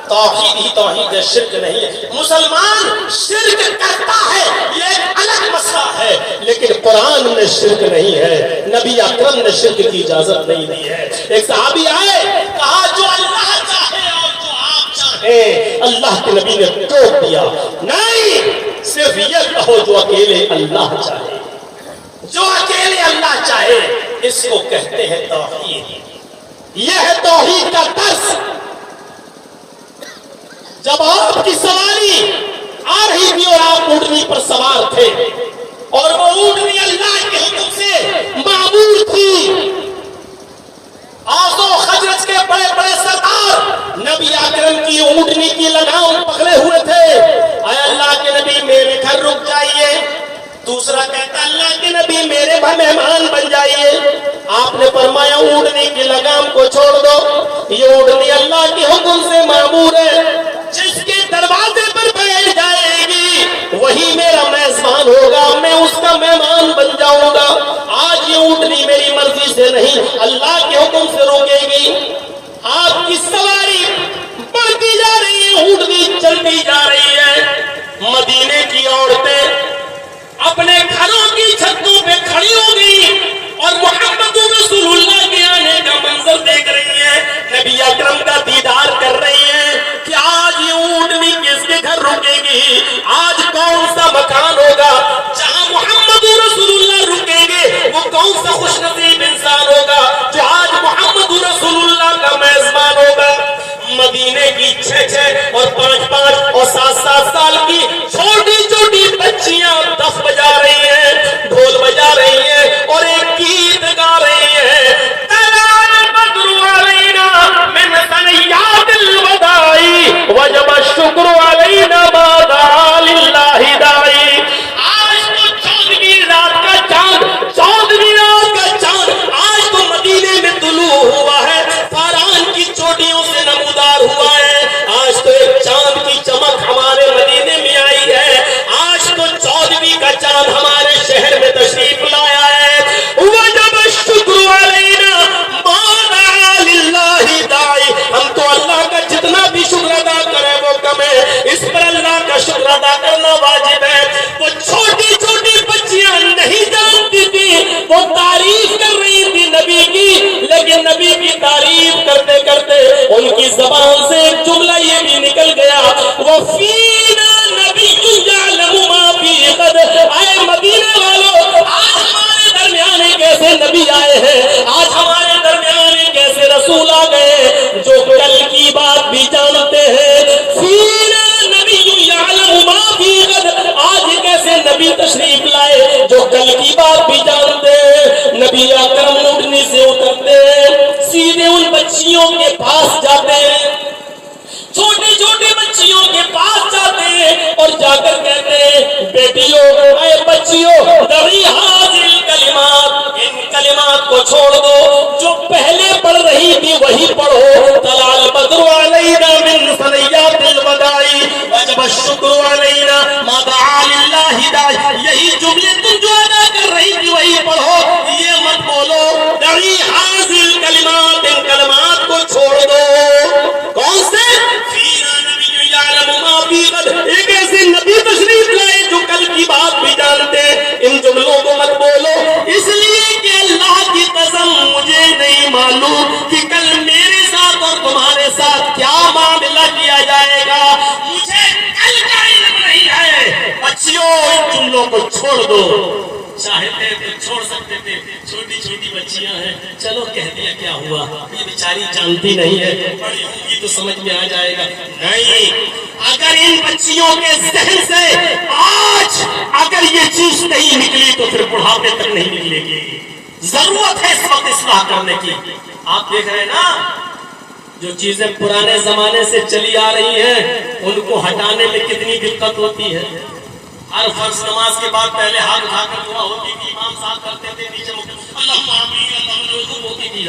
توحید ہی توحید ہے، شرک نہیں ہے۔ مسلمان شرک کرتا ہے یہ ایک الگ مسئلہ ہے، لیکن قرآن میں شرک نہیں ہے، نبی اکرم نے شرک کی اجازت نہیں دی ہے۔ ایک صحابی آئے، کہا جو اللہ چاہے اور جو آپ چاہیں۔ اللہ کے نبی نے ٹوک دیا، نہیں، صرف یہ کہو جو اکیلے اللہ چاہے۔ جو اکیلے اللہ چاہے اس کو کہتے ہیں توحید۔ یہ ہے توحید کا درس۔ جب آپ کی سواری آ رہی تھی اور آپ اونٹنی پر سوار تھے اور وہ اونٹنی اللہ کے حکم سے معمور تھی، اوس و خزرج کے بڑے بڑے سردار نبی اکرم کی اونٹنی کی لگام پکڑے ہوئے تھے، اے اللہ کے نبی میرے گھر رک جائیے۔ دوسرا کہتا اللہ کے نبی میرے مہمان بن جائیے۔ آپ نے فرمایا اونٹنی کی لگام کو چھوڑ دو، یہ اونٹنی اللہ کے حکم سے معمور ہے، جس کے دروازے پر بیٹھ جائے گی وہی میرا میزبان ہوگا، میں اس کا مہمان بن جاؤں گا۔ آج یہ اونٹنی میری مرضی سے نہیں اللہ کے حکم سے روکے گی۔ آپ کی سواری بڑھتی جا رہی ہے، اونٹنی چلتی جا رہی ہے۔ مدینے کی عورتیں اپنے گھروں کی چھتوں پہ کھڑی ہو گئی اور محمد رسول اللہ کے آنے کا منظر دیکھ رہی ہیں، نبی اکرم کا دیدار کر رہی ہیں کہ آج یہ اونٹنی کس کے گھر رکے گی، آج کون سا مکان ہوگا جہاں محمد رسول اللہ رکیں گے، وہ کون سا خوش نصیب انسان ہوگا جو آج محمد رسول اللہ کا میزبان ہوگا۔ مدینے کی 6 اور 5 اور 7 سال کی چھوٹی چھوٹی بچیاں دف بجا رہی ہیں، ڈھول بجا رہی ہیں اور ایک گیت گا رہی ہیں، طلع البدر علینا من ثنیات الوداع وجب الشکر علینا ما دعا للہ داعی۔ آج تو 14ویں رات کا چاند آج تو مدینے میں طلوع ہوا ہے، فاران کی چوٹیوں سے نمودار ہوا ہے، آج تو ایک چاند کی چمک ہمارے مدینے میں آئی ہے، آج تو 14ویں کا چاند ہمارے شہر میں تشریف لایا ہے۔ وجب الشکر علینا ما دعا للہ داعی، ہم تو اللہ کا جتنا بھی شکر ادا کریں وہ کم ہے، اس پر اللہ کا شکر ادا کرنا واجب ہے۔ وہ چھوٹی چھوٹی بچیاں نہیں جانتی تھی، وہ تعریف کر رہی تھی نبی کی، لیکن نبی کی تعریف کرتے کرتے ان کی زبان سے ایک جملہ یہ بھی نکل گیا، وَفِينَا نَبِيٌّ يَعْلَمُ مَا فِي غَدٍ۔ اے مدینے والوں، آج ہمارے درمیان ایک ایسے نبی آئے ہیں، آج ہمارے درمیان ایک ایسے رسول آ گئے جو کل کی بات بھی جانتے ہیں۔ فِينَا نَبِيٌّ يَعْلَمُ مَا فِي غَدٍ، آج ایک ایسے نبی تشریف لائے جو کل کی بات بھی جانتے ہیں۔ نبی اکرم اونٹنی سے اترتے ہیں، سیدھے ان بچیوں کے پاس جاتے ہیں، چھوٹی چھوٹی بچیوں کے پاس جاتے ہیں اور جا کر کہتے ہیں بیٹیوں، اے بچیوں، دعی حاضر کلمات، ان کلمات کو چھوڑ دو جو پہلے پڑھ رہی تھی وہی پڑھو۔ طلع البدر علینا من ثنیات الوداع وجب الشکر علینا ما دعا للہ داعی، یہی جملے تم جو ادا کر رہی تھی وہی پڑھو، یہ مت بولو دعی حاضر کلمات، ان کلمات کو چھوڑ دو۔ کون سے؟ ایک ایسے نبی تشریف لائے جو کل کی بات بھی جانتے، ان جملوں کو مت بولو، اس لیے کہ اللہ کی قسم مجھے نہیں معلوم کہ کل میرے ساتھ اور تمہارے ساتھ کیا معاملہ کیا جائے گا، مجھے کل کا علم نہیں ہے۔ بچیوں، ان جملوں کو چھوڑ دو۔ چاہتے تو چھوڑ سکتے تھے، چھوٹی چھوٹی بچیاں ہیں، چلو کہہ دیا کیا ہوا، یہ بیچاری جانتی نہیں ہے، بڑی ہوگی تو سمجھ میں آ جائے گا۔ نہیں، اگر ان بچیوں کے ذہن سے آج اگر یہ چیز نہیں نکلی تو پھر بڑھاپے تک نہیں نکلے گی۔ ضرورت ہے اس وقت اصلاح کرنے کی۔ آپ دیکھ رہے ہیں نا، جو چیزیں پرانے زمانے سے چلی آ رہی ہیں ان کو ہٹانے میں کتنی دقت ہوتی ہے۔ ہر فرض نماز کے بعد پہلے ہاتھ اٹھا کر دعا ہوتی تھی، امام صاحب کرتے تھے، نیچے اللہ آمین ہوتی تھی۔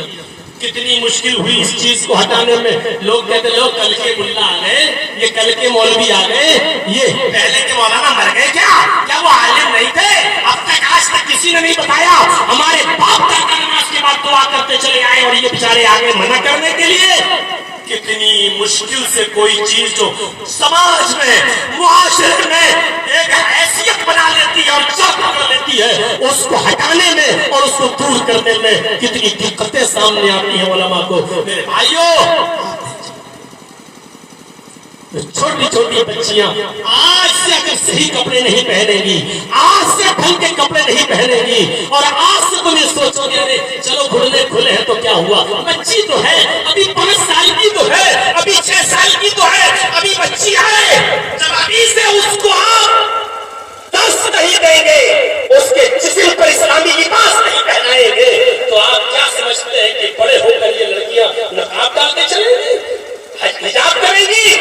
کتنی مشکل ہوئی اس چیز کو ہٹانے میں۔ لوگ کہتے لوگ کل کے ملا آ گئے، یہ کل کے مولوی آ گئے، یہ پہلے کے مولانا مر گئے کیا وہ عالم نہیں تھے؟ اب تک آج تک کسی نے نہیں بتایا۔ ہمارے باپ دادا نماز کے بعد دعا کرتے چلے آئے اور یہ بیچارے آگے منع کرنے کے لیے۔ کتنی مشکل سے کوئی چیز جو سماج میں، معاشرے میں ایک حیثیت بنا لیتی ہے اور جڑ پکڑ لیتی ہے، اس کو ہٹانے میں اور اس کو دور کرنے میں کتنی دقتیں سامنے آتی ہیں علماء کو۔ میرے بھائیوں، چھوٹی چھوٹی بچیاں آج سے اگر صحیح کپڑے نہیں پہنیں گی، آج سے ڈھنگ کے کپڑے نہیں پہنیں گی، اور آج سے تم یہ سوچو گے چلو گھٹنے کھلے ہیں تو کیا ہوا، بچی تو ہے ابھی 5 سال کی تو ہے، ابھی 6 سال کی تو ہے، ابھی بچی ہے۔ جب ابھی سے اس کو آپ درس نہیں دیں گے، اس کے جسم پر اسلامی لباس نہیں پہنائیں گے، تو آپ کیا سمجھتے ہیں کہ بڑے ہو کر یہ لڑکیاں نقاب ڈالتے چلیں گی، حجاب کریں گی؟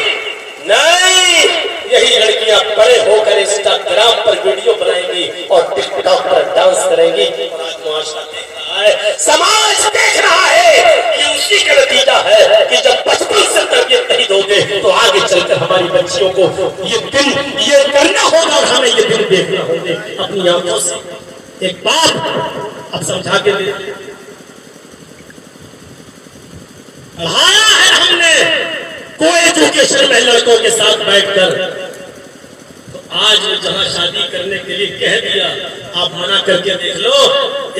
نہیں، یہی لڑکیاں بڑے ہو کر انسٹاگرام پر ویڈیو بنائیں گی اور ٹک ٹاک پر ڈانس کریں گی۔ آج معاشرہ دیکھ رہا ہے، سماج دیکھ رہا ہے، یہ اسی کا نتیجہ ہے کہ جب بچپن سے تربیت نہیں دو گے تو آگے چل کر ہماری بچیوں کو یہ دن یہ کرنا ہوگا اور ہمیں یہ دن دیکھنا ہوگا اپنی آنکھوں سے۔ ایک بات اب سمجھا کے دے، پڑھایا ہے ہم نے کو ایجوکیشن میں لڑکوں کے ساتھ بیٹھ کر، تو آج جہاں شادی کرنے کے لیے کہہ دیا، آپ منع کر کے دیکھ لو،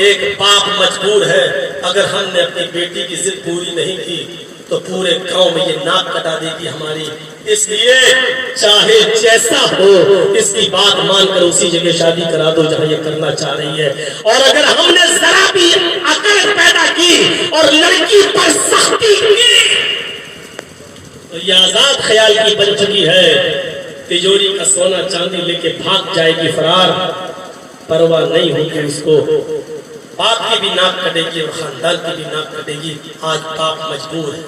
ایک باپ مجبور ہے، اگر ہم نے اپنی بیٹی کی ضد پوری نہیں کی تو پورے گاؤں میں یہ ناک کٹا دے گی ہماری۔ اس لیے چاہے جیسا ہو اس کی بات مان کر اسی جگہ شادی کرا دو جہاں یہ کرنا چاہ رہی ہے۔ اور اگر ہم نے ذرا بھی عقل پیدا کی اور لڑکی پر سختی کی تو یہ آزاد خیال کی بن چکی ہے، تجوری کا سونا چاندی لے کے بھاگ جائے گی فرار، پرواہ نہیں ہوگی اس کو، باپ کی بھی ناک کٹے گی اور خاندان کی بھی ناک کٹے گی۔ آج باپ مجبور ہے،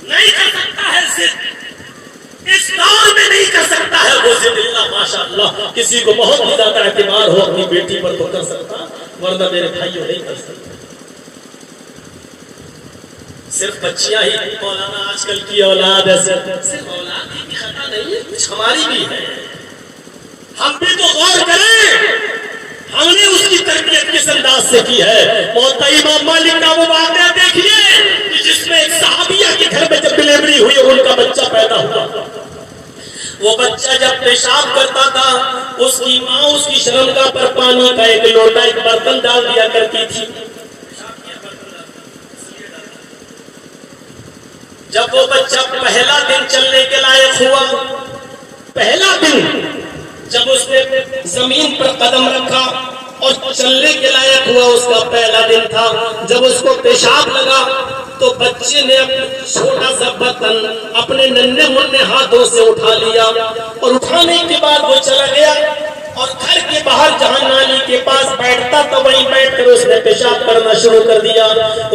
نہیں کر سکتا ہے ضد، اس دور میں نہیں کر سکتا ہے وہ ضد، اللہ ماشاءاللہ کسی کو بہت ہی زیادہ اعتبار ہو اپنی بیٹی پر تو کر سکتا، ورنہ میرے بھائیوں نہیں کر سکتا۔ صرف بچیاں ہی مولانا آج کل کی اولاد ہے، صرف اولاد ہی کی خطا نہیں ہے، کچھ ہماری بھی ہے، ہم بھی تو غور کریں، ہم نے اس کی تربیت کس انداز سے کی ہے۔ موطا امام مالک کا وہ واقعہ دیکھیے جس میں ایک صحابیہ کے گھر میں جب ڈلیوری ہوئی اور ان کا بچہ پیدا ہوا، وہ بچہ جب پیشاب کرتا تھا اس کی ماں اس کی شرمگاہ پر پانی کا ایک لوٹا ایک برتن ڈال دیا کرتی تھی۔ جب وہ بچہ پہلا دن چلنے کے لائق ہوا، پہلا دن جب اس نے زمین پر قدم رکھا اور چلنے کے لائق ہوا، اس کا پہلا دن تھا، جب اس کو پیشاب لگا تو بچے نے چھوٹا سا برتن اپنے ننھے منھے ہاتھوں سے اٹھا لیا، اور اٹھانے کے بعد وہ چلا گیا اور گھر کے باہر جہاں نالی کے پاس بیٹھتا تھا وہیں بیٹھ کر اس نے پیشاب کرنا شروع کر دیا۔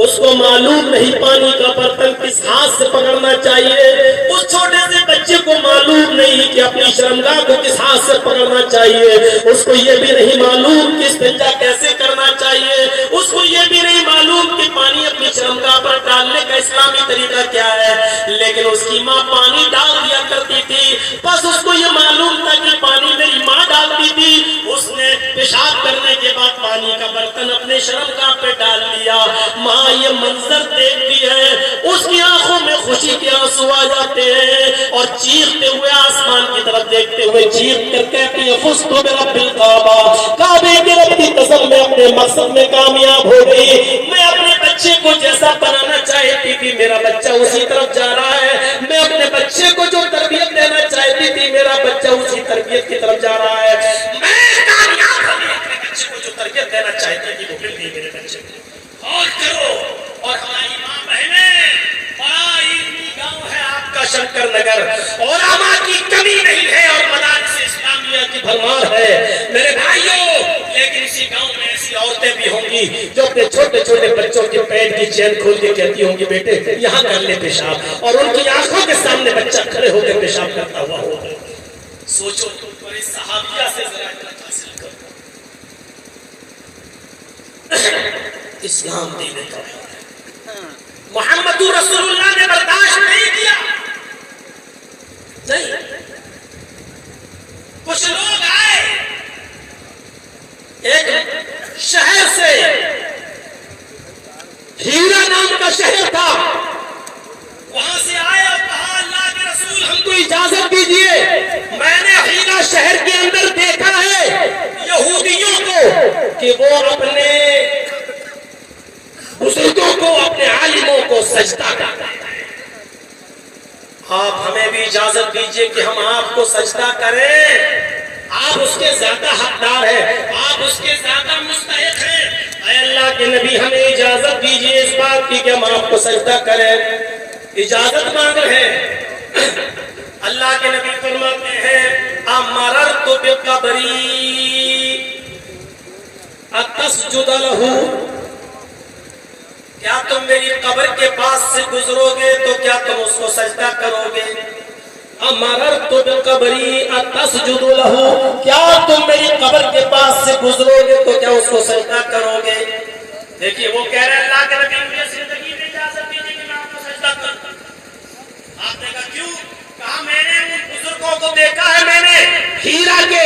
اس کو معلوم نہیں پانی کا برتن کس ہاتھ سے پکڑنا چاہیے، اس چھوٹے سے بچے کو معلوم نہیں کہ اپنی شرمگاہ کو کس ہاتھ سے پکڑنا چاہیے، اس کو یہ بھی نہیں معلوم کہ استنجا کیسے کرنا چاہیے، اس کو یہ بھی نہیں معلوم کہ پانی اپنی شرمگاہ پر ڈالنے کا اسلامی طریقہ کیا ہے، لیکن اس کی ماں پانی ڈال دیا کرتی تھی، بس اس کو یہ معلوم تھا کہ پانی میری ماں ڈالتی تھی۔ اس نے پیشاب کرنے کے بعد پانی کا برتن اپنے شرمگاہ پہ ڈال لیا۔ ماں یہ منظر دیکھتی ہے، اس کی آنکھوں میں خوشی کے آنسو آ جاتے ہیں، اور چیختے ہوئے آسمان کی طرف دیکھتے ہوئے چیخ کر کہتی ہے فزت برب الکعبہ، کعبے کے رب کی قسم میں اپنے مقصد میں کامیاب ہو گئی، میں اپنے بچے کو جیسا بنانا چاہتی تھی میرا بچہ اسی طرف جا رہا ہے، میں اپنے بچے کو جو تربیت دینا چاہتی تھی میرا بچہ اسی تربیت کی طرف جا رہا ہے، میں کامیاب اور کرو. اور ہماری ماں بہنیں، بڑا علمی گاؤں ہے آپ کا شنکر نگر، علماء کی کمی نہیں ہے اور مدارس اسلامیہ کی بھرمار ہے میرے بھائیوں. لیکن اسی گاؤں میں ایسی عورتیں بھی ہوں گی جو اپنے چھوٹے چھوٹے بچوں کے پیر کی چین کھول کے کہتی ہوں گی بیٹے یہاں کر لے پیشاب، اور ان کی آنکھوں کے سامنے بچہ کھڑے ہو کے پیشاب کرتا ہوا ہوگا. سوچو اور اس صحابیہ سے ذرا عبرت حاصل کرو. اسلام دین توحید ہے. محمد رسول اللہ نے برداشت نہیں کیا. نہیں، کچھ لوگ آئے ایک شہر سے، ہیرا نام کا شہر تھا، وہاں سے آئے اور کہا اللہ کے رسول ہم کو اجازت دیجئے، میں نے ہیرا شہر کے اندر دیکھا ہے یہودیوں کو کہ وہ اپنے بزرگوں کو، اپنے عالموں کو سجدہ کرتے ہیں. آپ ہمیں بھی اجازت دیجئے کہ ہم آپ کو سجدہ کریں. آپ اس کے زیادہ حقدار ہیں، آپ اس کے زیادہ مستحق ہیں. اے اللہ کے نبی ہمیں اجازت دیجئے اس بات کی کہ ہم آپ کو سجدہ کریں. اجازت مانگ رہے ہیں. اللہ کے نبی فرماتے ہیں امررت بقبری اتسجد لہ، کیا تم میری قبر کے پاس سے گزرو گے تو کیا تم اس کو سجدہ کرو گے؟ امررت بقبری اتسجد لہ، کیا تم میری قبر کے پاس سے گزرو گے تو کیا اس کو سجدہ کرو گے؟ دیکھیے وہ کہہ رہے ہیں اللہ کے نبی مجھے زندگی میں اجازت دیجیے کہ میں آپ کو سجدہ کروں. آپ نے کہا کیوں؟ کہا میں نے ان بزرگوں کو دیکھا ہے، میں نے ہیرا کے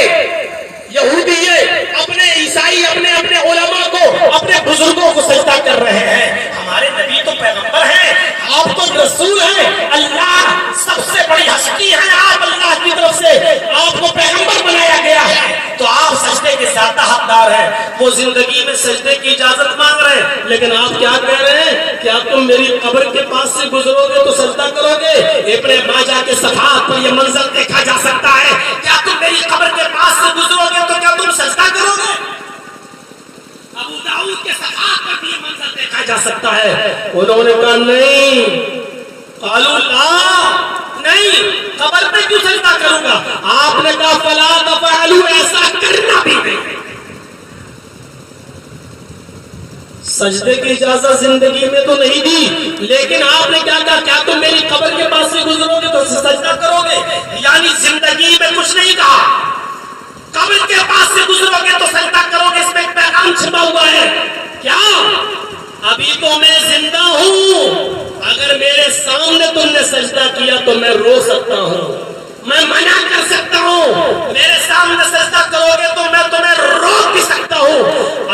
یہودی اپنے عیسائی اپنے علماء کو، اپنے بزرگوں کو سجدہ کر رہے ہیں. ہمارے نبی تو پیغمبر ہیں، آپ تو رسول ہیں، اللہ سب سے بڑی ہستی ہے، آپ اللہ کی طرف سے آپ کو پیغمبر بنایا گیا ہے تو آپ سجدے کے زیادہ حقدار ہیں. وہ زندگی میں سجدے کی اجازت مانگ رہے ہیں، لیکن آپ کیا کہہ رہے ہیں؟ کیا تم میری قبر کے پاس سے گزرو گے تو سجدہ کرو گے؟ ابن ماجہ کے صفحات پر یہ منظر دیکھا جا سکتا ہے. کیا تم میری قبر کے پاس سے گزرو گے تو کیا تم سجدہ کرو گے؟ ابو داؤد کے صفحات پر بھی یہ منظر دیکھا جا سکتا ہے. انہوں نے کہا نہیں، قالوا لا، نہیں، قبر پہ کیوں سجدہ کروں گا؟ آپ نے کہا فلا تفعلوا، ایسا کرنا بھی نہیں. سجدے کی اجازت زندگی میں تو نہیں دی، لیکن آپ نے کیا کہا؟ کیا تم میری قبر کے پاس سے گزرو گے تو سجدہ کرو گے؟ یعنی زندگی میں کچھ نہیں کہا، قبر کے پاس سے گزرو گے تو سجدہ کرو گے. اس میں ایک پیغام چھپا ہوا ہے. کیا؟ ابھی تو میں زندہ ہوں، اگر میرے سامنے تم نے سجدہ کیا تو میں رو سکتا ہوں، میں منع کر سکتا ہوں. میرے سامنے سجدہ کرو گے تو میں تمہیں روک بھی سکتا ہوں.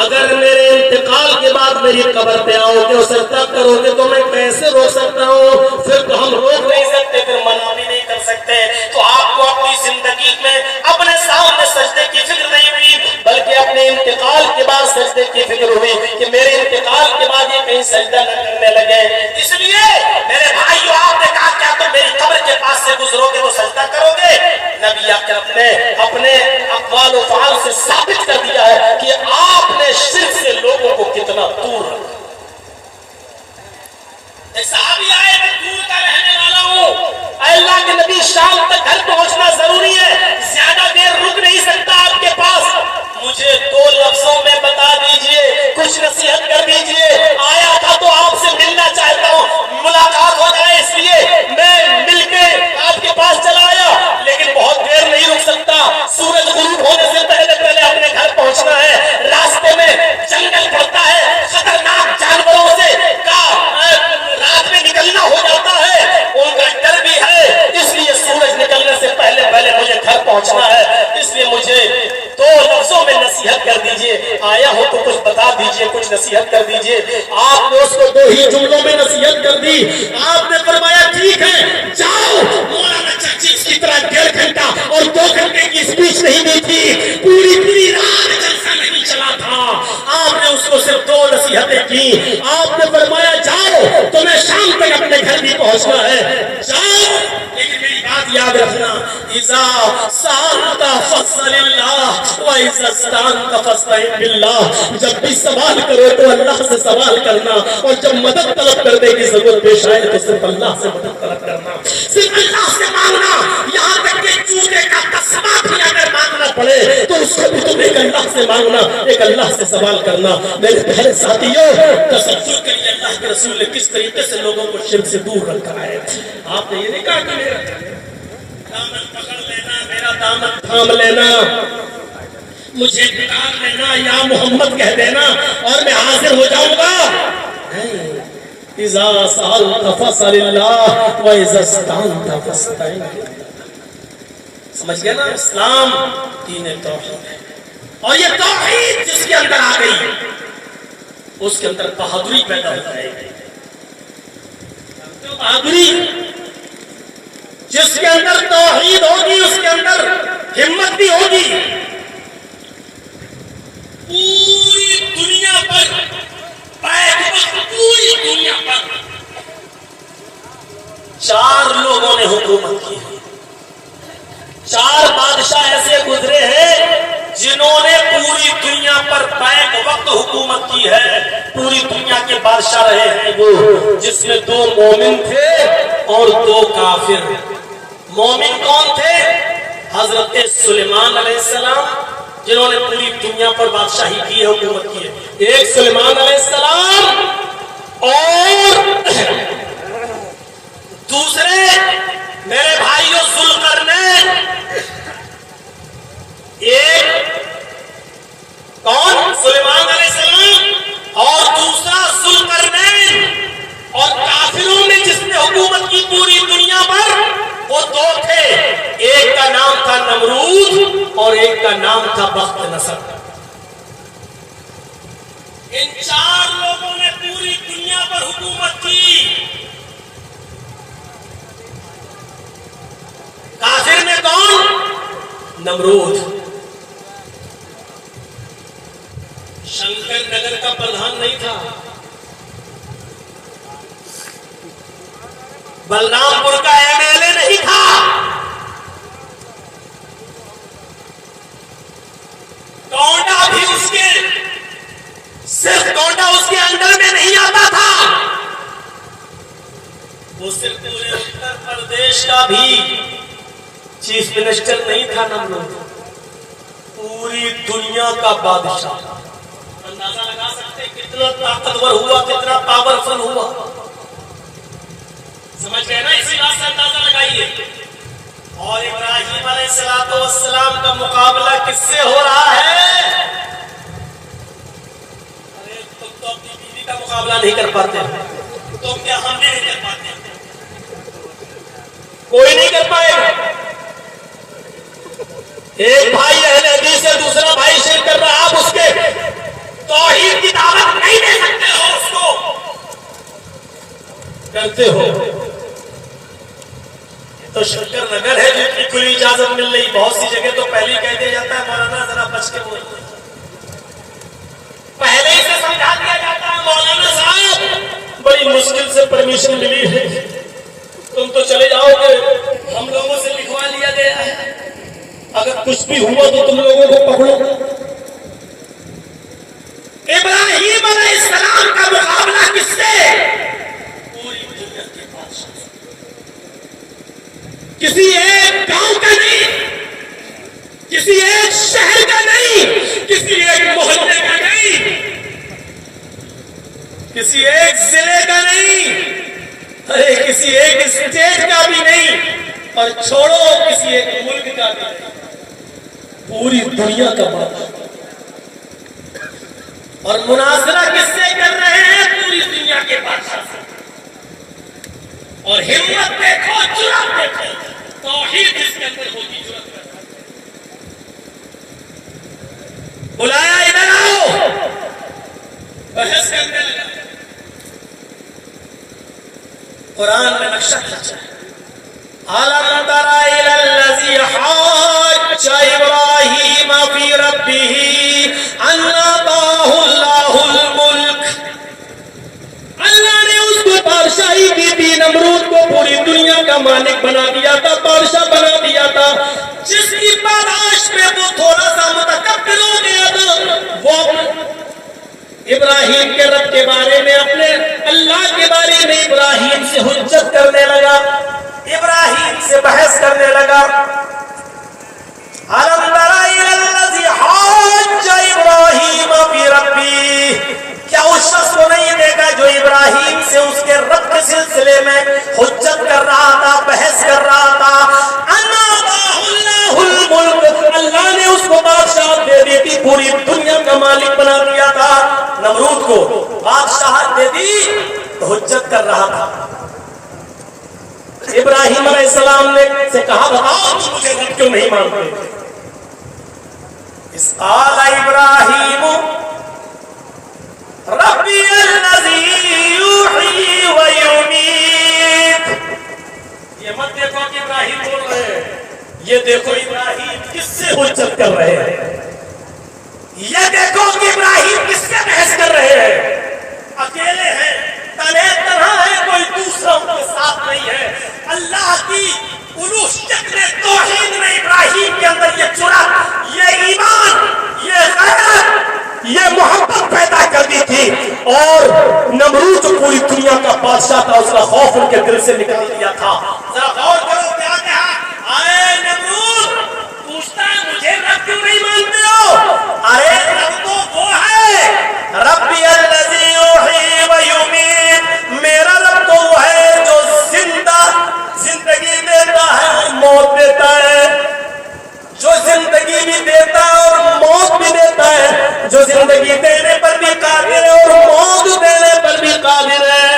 اگر میرے انتقال کے بعد میری قبر پہ آؤ گے اور سجدہ کرو گے تو میں کیسے روک سکتا ہوں؟ پھر تو ہم روک نہیں سکتے، پھر منع بھی نہیں کر سکتے. تو آپ کو اپنی زندگی میں اپنے سامنے سجدے کی فکر نہیں ہوئی، بلکہ اپنے انتقال کے بعد سجدے کی فکر ہوئی کہ میرے انتقال کے بعد یہ کہیں سجدہ نہ کرنے لگے. اس لیے میرے بھائیو، آپ نے کہا کیا تم میری قبر کے پاس سے گزرو گے تو سجدہ کرو گے؟ نبی اکرم نے اپنے اقوال و فعال سے ثابت کر دیا ہے کہ آپ نے شرک سے لوگوں کو کتنا دور رکھا. ایک صحابی آئے میں دور کا رہنے والا ہوں، اے اللہ کے نبی شام تک گھر پہنچنا ضروری ہے، زیادہ دیر رک نہیں سکتا آپ کے پاس، مجھے 2 لفظوں میں بتا دیجئے، کچھ نصیحت کر دیجئے. آیا تھا تو آپ سے ملنا چاہتا ہوں، ملاقات ہو جائے اس لیے میں مل کے آپ کے پاس چلا آیا، لیکن بہت دیر نہیں رک سکتا. سورج غروب ہونے سے پہلے پہلے اپنے گھر پہنچنا ہے. راستے میں جنگل پڑتا ہے، خطرناک جانوروں سے رات میں نکلنا ہو جاتا ہے، ان کا ڈر بھی ہے، اس لیے سورج نکلنے سے پہلے پہلے مجھے گھر پہنچنا ہے. اس لیے مجھے 2 لفظوں میں نصیحت کر دیجئے. آیا ہو تو کچھ بتا دیجئے، کچھ نصیحت کر دیجئے. آپ نے اس کو 2 ہی جملوں میں نصیحت کر دی. آپ نے فرمایا ٹھیک ہے جاؤ. مولانا چرچیز کی طرح 1.5 گھنٹہ اور 2 گھنٹے کی اسپیچ نہیں دی تھی، پوری رات جلسہ نہیں چلا تھا. آپ نے اس کو صرف 2 نصیحتیں کی. آپ نے فرمایا جاؤ، تمہیں شام تک اپنے گھر بھی پہنچنا ہے، جاؤ، لیکن میری بات یاد رکھنا، اذا سألت فاسأل اللہ واذا استعنت فاستعن باللہ، جب بھی سوال کرو تو اللہ سے سوال کرنا، اور جب مدد طلب کرنے کی ضرورت پیش آئے تو صرف اللہ سے مدد طلب کرنا، صرف اللہ سے مانگنا، یہاں تک کہ چوہے کا قصبہ بھی اگر مانگنا پڑے تو اس کو بھی تم ایک اللہ سے مانگنا، ایک اللہ سے سوال کرنا۔ میرے پیارے ساتھیوں، تصور کریے اللہ کے رسول نے کس طریقے سے لوگوں کو شرک سے دور رکھا ہے۔ آپ نے یہ نہیں کہا کہ میرا دامن پکڑ لینا، میرا دامن تھام لینا، مجھے پکار لینا، یا محمد کہہ دینا اور میں حاضر ہو جاؤں گا، نہیں۔ اذا سألت فاسأل اللہ واذا استعنت فاستعن باللہ۔ سمجھ گیا نا؟ اسلام دین توحید ہے، اور یہ توحید جس کے اندر آ گئی اس کے اندر بہادری پیدا ہو جائے گی۔ بہادری، جس کے اندر توحید ہوگی اس کے اندر ہمت بھی ہوگی۔ پوری دنیا پر، پوری دنیا پر 4 لوگوں نے حکومت کی ہے، 4 بادشاہ ایسے گزرے ہیں جنہوں نے پوری دنیا پر بیک وقت حکومت کی ہے، پوری دنیا کے بادشاہ رہے ہیں وہ، جس میں 2 مومن تھے اور 2 کافر۔ مومن کون تھے؟ حضرت سلیمان علیہ السلام، جنہوں نے پوری دنیا پر بادشاہی کی ہے، حکومت کی ہے۔ ایک سلیمان علیہ السلام، اور دوسرے میرے بھائیوں ذوالقرنین، ایک کون؟ سلیمان علیہ السلام، اور دوسرا ذوالقرنین۔ اور کافروں میں جس نے حکومت کی پوری دنیا پر وہ 2 تھے، ایک کا نام تھا نمرود اور ایک کا نام تھا بخت نصر۔ ان 4 لوگوں نے پوری دنیا پر حکومت کی۔ کافر میں کون؟ نمرود، شنکر نگر کا پردھان نہیں تھا، بلرام پور کا MLA نہیں تھا، گونڈا بھی اس کے، صرف گونڈا اس کے انڈر میں نہیں آتا تھا، وہ صرف پورے اتر پردیش کا بھی چیف منسٹر نہیں تھا نمرود، پوری دنیا کا بادشاہ۔ اندازہ لگا سکتے کتنا طاقتور ہوا، کتنا پاورفل ہوا، سمجھ گئے نا؟ اسی بات سے اندازہ لگائیے۔ اور ابراہیم علیہ السلام کا مقابلہ کس سے ہو رہا ہے؟ ارے تم تو اپنی بیوی کا مقابلہ نہیں کر پاتے، تم کیا ہم بھی نہیں کر پاتے؟ کوئی نہیں کر پائے گا۔ ایک بھائی اہل حدیث سے دوسرا بھائی شرک کر رہا، آپ اس کے توحید کی دعوت نہیں دے سکتے ہو، اس کو کرتے ہو تو شنکر نگر ہے جن کی کھلی اجازت مل رہی، بہت سی جگہ تو پہلے کہہ دیا جاتا ہے مولانا ذرا بچ کے بولیں، پہلے ہی سے سمجھا دیا جاتا ہے مولانا صاحب بڑی مشکل سے پرمیشن ملی ہے، تم تو چلے جاؤ گے، ہم لوگوں سے لکھوا لیا گیا ہے، اگر کچھ بھی ہوا تو تم لوگوں کو پکڑو۔ ابراہیم علیہ السلام کا مقابلہ کس سے؟ پوری دنیا کے بادشاہ، کسی ایک گاؤں کا نہیں، کسی ایک شہر کا نہیں، کسی ایک محلے کا نہیں، کسی ایک ضلع کا نہیں، ارے کسی ایک اسٹیٹ کا بھی نہیں، اور چھوڑو کسی ایک ملک کا بھی نہیں، پوری دنیا کا بادشاہ۔ اور مناظرہ کس سے کر رہے ہیں؟ پوری دنیا کے بادشاہ سے۔ اور ہمت دیکھو، جرأت دیکھو، توحید جس کے اندر ہوتی جرأت کرتا ہے۔ بلایا ادھر آؤ، بحث کرنے لگا۔ قرآن میں نقشہ کھینچا ہے، أَلَمْ تَرَ إِلَى الَّذِي حَاجَّ إِبْرَاهِيمَ فِي رَبِّهِ أَنْ آتَاهُ اللَّهُ الْمُلْكَ۔ اللہ نے اس کو بادشاہی کی تھی، نمرود کو پوری دنیا کا مالک بنا دیا تھا، بادشاہ بنا دیا تھا، جس کی پاداش پہ وہ تھوڑا سا متکبر ہو گیا تھا، وہ ابراہیم کے رب کے بارے میں، اپنے اللہ کے بارے میں ابراہیم سے حجت کرنے لگا، ابراہیم سے بحث کرنے لگا۔ أَلَمْ تَرَ إِلَى الَّذِي حَاجَّ إِبْرَاهِيمَ فِي رَبِّهِ، کیا اس شخص کو نہیں دیکھا جو ابراہیم سے اس کے رب کے سلسلے میں حجت کر رہا تھا، بحث کر رہا تھا؟ أَنْ آتَاهُ اللَّهُ الْمُلْكَ، اللہ نے اس کو بادشاہت دے دی تھی، پوری دنیا کا مالک بنا دیا تھا، نمرود کو بادشاہت دے دی تو حجت کر رہا تھا۔ ابراہیم علیہ السلام نے سے کہا بتاؤ تم مجھے رب کیوں نہیں مانتے؟ اس قال ابراہیم ربی الذی یحیی و یمیت، یہ مت دیکھو کہ ابراہیم بول رہے ہیں، یہ دیکھو ابراہیم کس سے حجت کر رہے ہیں، یہ دیکھو کہ ابراہیم کس سے بحث کر رہے ہیں، اکیلے ہیں، تنہے تنہا ہے، کوئی دوسرا ان کے ساتھ نہیں ہے۔ اللہ کی الوہیت نے، توحید نے ابراہیم کے اندر یہ جرأت، یہ ایمان، یہ غیرت، یہ محبت پیدا کر دی تھی، اور نمرود جو پوری دنیا کا بادشاہ تھا اس کا خوف ان کے دل سے نکل گیا تھا۔ ذرا غور کرو کیا کہا، اے نمرود پوچھتا ہے مجھے رب کیوں نہیں مانتے ہو؟ ارے رب تو وہ ہے، ربی الذی یحیی و یمیت، میرا رب تو وہ ہے جو زندگی دیتا ہے اور موت دیتا ہے، جو زندگی بھی دیتا ہے اور موت بھی دیتا ہے، جو زندگی دینے پر بھی قادر ہے اور موت دینے پر بھی قادر ہے۔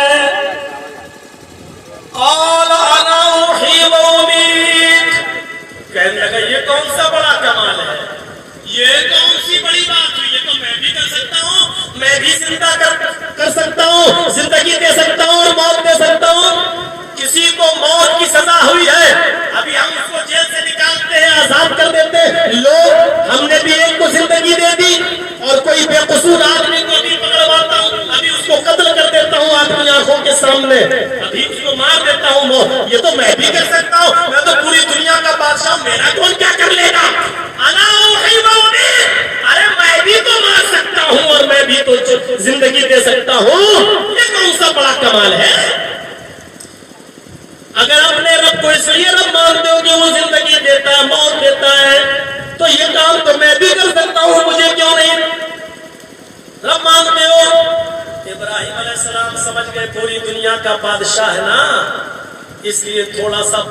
قال انا احیی و امیت، کہنے لگا یہ کون سا بڑا کمال ہے، یہ کون سی بڑی بات ہوئی، یہ تو میں بھی کر سکتا ہوں، میں بھی زندہ کر سکتا ہوں، زندگی دے سکتا ہوں اور موت دے سکتا ہوں۔ کسی کو موت کی سزا ہوئی ہے، ابھی ہم اس کو جیل سے نکالتے ہیں، آزاد کر دیتے ہیں لوگ، ہم نے بھی ایک کو زندگی دے دی، اور کوئی بے قصور آدمی کو بھی پکڑواتا ہوں، ابھی اس کو قتل کر دیتا ہوں آدمی آنکھوں کے سامنے، ابھی اس کو مار دیتا ہوں موت، یہ تو میں بھی کر سکتا ہوں، میں تو پوری دنیا کا بادشاہ، میرا کون کیا کر لے گا؟ انا احیی و امیت، ارے میں بھی تو مار سکتا ہوں اور میں بھی تو زندگی دے سکتا ہوں، یہ کون سا بڑا کمال ہے؟ اگر اپنے رب کو اس لیے رب مانتے ہو کہ وہ زندگی دیتا ہے، موت دیتا ہے، تو یہ کام تو میں بھی کر سکتا ہوں، مجھے کیوں نہیں رب مانتے ہو؟ ابراہیم علیہ السلام سمجھ گئے پوری دنیا کا بادشاہ ہے نا، اس لیے تھوڑا سا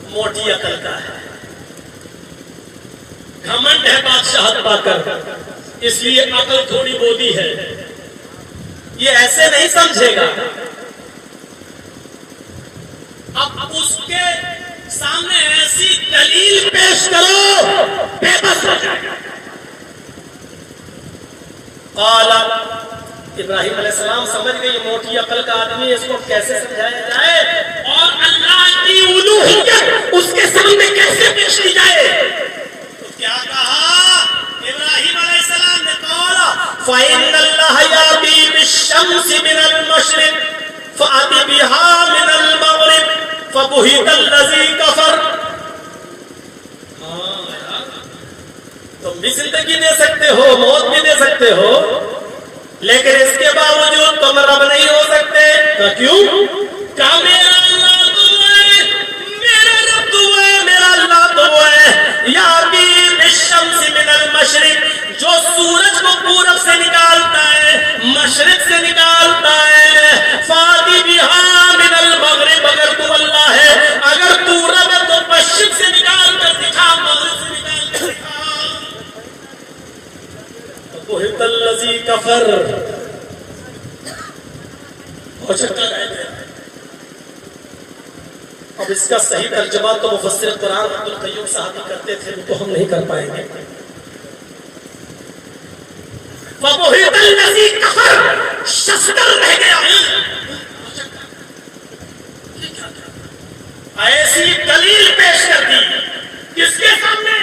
موٹی عقل کا ہے، گھمنڈ ہے بادشاہت پا کر، اس لیے عقل تھوڑی بودی ہے، یہ ایسے نہیں سمجھے گا۔ اب اس کے سامنے ایسی دلیل پیش کرو بے بس ہو جائے گا۔ قال ابراہیم علیہ السلام سمجھ گئے یہ موٹی عقل کا آدمی ہے، اس کو کیسے سمجھایا جائے اور اللہ کی الوہیت اس کے سامنے کیسے پیش کی جائے؟ تو کیا کہا ابراہیم علیہ السلام نے؟ قال فإن اللہ یأتی بالشمس من المشرق فأتی بها من المغرب فبہت الذی کفر۔ تم بھی زندگی دے سکتے ہو، موت بھی دے سکتے ہو، لیکن اس کے باوجود تم رب نہیں ہو سکتے۔ کیوں؟ کہا میرا اللہ تو ہے، میرا رب تو ہے، میرا اللہ تو ہے، یأتی بالشمس من المشرق، جو سورج کو پورب سے نکالتا ہے، مشرق سے نکالتا ہے، فاتی بہا من المغرب، اگر تو اللہ ہے، اگر تو رب ہے تو مشرق سے نکال کر دکھا، مغرب سے نکال کر دکھا۔ بہت الذی کفر، ہو چکا رہ گیا۔ اب اس کا صحیح ترجمہ تو مفسر قرآن عبد القیوم صاحب کرتے تھے، وہ تو ہم نہیں کر پائیں گے۔ فبہت الذی کفر، ششدر رہ گیا ہے، ایسی دلیل پیش کر دی کس کے سامنے؟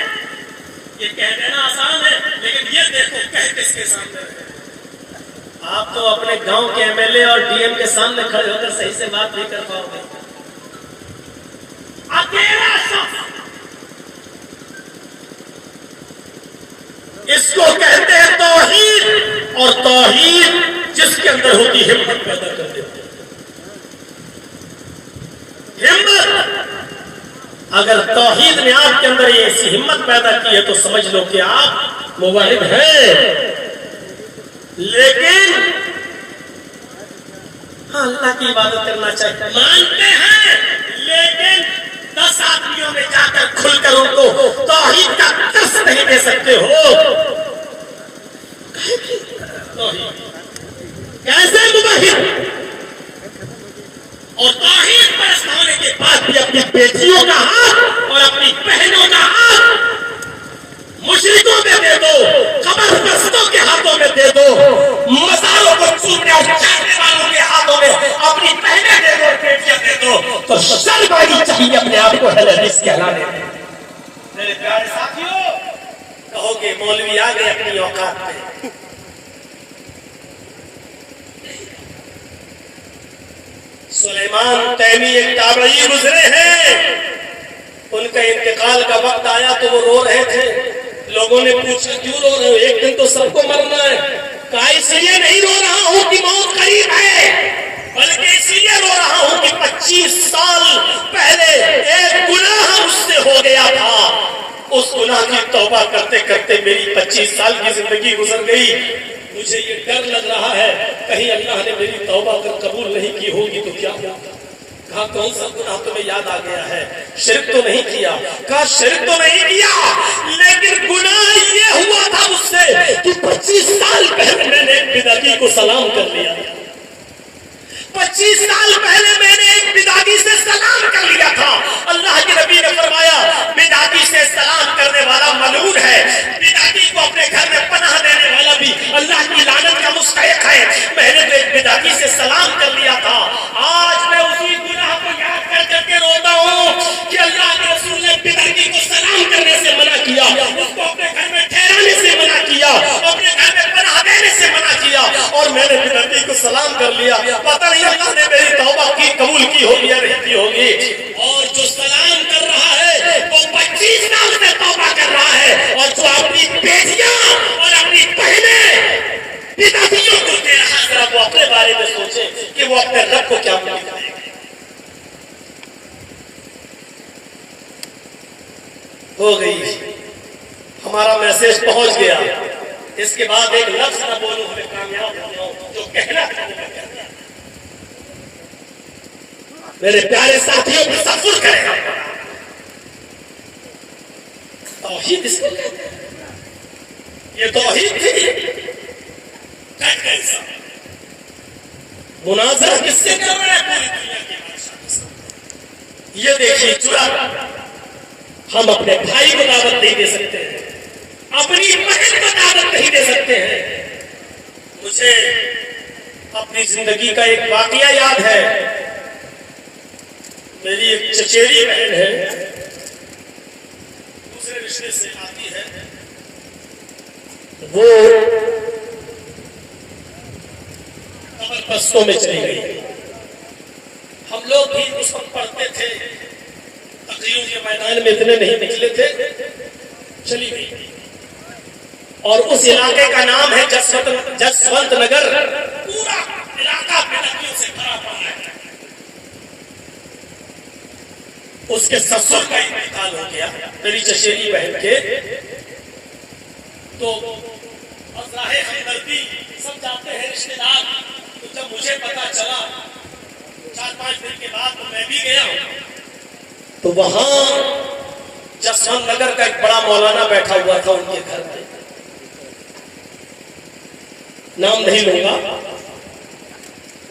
یہ کہہ دینا آسان ہے، لیکن یہ دیکھو کہہ کس کے سامنے؟ آپ تو اپنے گاؤں کے ایم ایل اے اور ڈی ایم کے سامنے کھڑے ہو کر صحیح سے بات نہیں کر پاؤ گے، توحید جس کے اندر ہوتی ہے ہمت پیدا کر دیتی ہے۔ ہمت، اگر توحید نے آپ کے اندر یہ ایسی ہمت پیدا کی ہے تو سمجھ لو کہ آپ موحد ہیں۔ لیکن ہاں اللہ کی عبادت کرنا چاہتے ہیں، مانتے ہیں، لیکن 10 آدمیوں میں جا کر کھل کر ان کو توحید کا درس نہیں دے سکتے ہو۔ کیسے موحد؟ اور توحید پرست ہونے کے بعد بھی اپنی بیٹیوں کا ہاتھ اور اپنی بہنوں کا ہاتھ مشرکوں میں دے دو، قبر پرستوں کے ہاتھوں میں دے دو، مزاروں کو چومنے اور چاٹنے والوں کے ہاتھوں میں اپنی بہنیں دے دو، بیٹیاں دے دو، تو شرم آنی چاہیے اپنے آپ کو اہل حدیث کہلانے میں۔ میرے پیارے ساتھیوں، کہو گے مولوی آ گئے اپنی اوقات پہ۔ سلیمان تیمی ایک تابعی گزرے ہیں، ان کا انتقال کا وقت آیا تو وہ رو رہے تھے۔ لوگوں نے پوچھا کیوں رو رہے ہو؟ ایک دن تو سب کو مرنا ہے۔ کہا اس لیے نہیں رو رہا ہوں کہ موت قریب ہے، بلکہ اس لیے رو رہا ہوں کہ 25 سال پہلے ایک گناہ مجھ سے ہو گیا تھا، اس گناہ کی توبہ کرتے کرتے میری 25 سال کی زندگی گزر گئی۔ مجھے یہ ڈر لگ رہا ہے کہیں اللہ نے میری توبہ اگر قبول نہیں کی ہوگی تو کیا ہوگا۔ کہا کون سا گناہ تمہیں یاد آ گیا ہے؟ شرک تو نہیں کیا؟ کہا شرک تو نہیں کیا، لیکن گناہ یہ ہوا تھا مجھ سے کہ 25 سال پہلے میں نے ایک بدعتی کو سلام کر لیا۔ 25 سال پہلے میں نے ایک بدعتی سے سلام کر لیا تھا۔ اللہ کے نبی نے فرمایا بدعتی سے سلام کرنے والا ملعون ہے، بدعتی کو اپنے گھر میں پناہ دینے والا بھی اللہ کی لعنت کا مستحق ہے۔ میں نے تو ایک بدعتی سے سلام کر لیا تھا، آج میں اسی گناہ کو یاد کر کر کے روتا ہوں کہ اللہ کے رسول نے بدعتی کو سلام کرنے سے منع کیا، اس کو اپنے گھر میں ٹھہرانے سے منع کیا، اپنے گھر میں پناہ دینے سے منع کیا، اور میں نے بدعتی کو سلام کر لیا۔ پتہ نہیں اللہ نے میری توبہ کی قبول کی ہوگی یا نہیں کی ہوگی۔ اور جو سلام کر رہا ہے وہ 25 سال سے توبہ کر رہا ہے، اور جو اپنی بیٹیاں اور اپنی بہنیں بدعتیوں کو دے رہا ہے، ذرا وہ اپنے بارے میں سوچے کہ وہ اپنے رب کو کیا بولے گا۔ ہو گئی، ہمارا میسج پہنچ گیا، اس کے بعد ایک لفظ نہ بولوں ہمیں کامیاب ہو جاؤ، جو کہنا ہے وہ میں کہتا ہوں۔ میرے پیارے ساتھیوں تصور کریں، توحید اس کو کہتے ہیں، یہ توحید تھی۔ مناظرہ کس سے کر رہے ہیں؟ پوری دنیا کے بادشاہ کے ساتھ۔ یہ دیکھیے چورا، ہم اپنے بھائی کو دعوت نہیں دے سکتے ہیں، اپنی بہن کو دعوت نہیں دے سکتے ہیں۔ مجھے اپنی زندگی کا ایک واقعہ یاد ہے۔ میری ایک چچیری بہن ہے، دوسرے رشتے سے آتی ہے، وہ قبر پرستوں میں چلی گئی۔ ہم لوگ بھی اس وقت پڑھتے تھے، تقریروں کے میدان میں اتنے نہیں نکلے تھے، چلی گئی۔ اور اس علاقے کا نام ہے جسونت نگر، پورا علاقہ بدعتیوں سے بھرا پڑا ہے۔ اس کے سسر کا انتقال ہو گیا، میری چچیری بہن کے، تو ازراہ ہمدردی سب جاتے ہیں رشتے دار۔ تو جب مجھے پتا چلا 4-5 دن کے بعد تو میں بھی گیا، تو وہاں جسونت نگر کا ایک بڑا مولانا بیٹھا ہوا تھا ان کے گھر پہ، نام نہیں لوں گا۔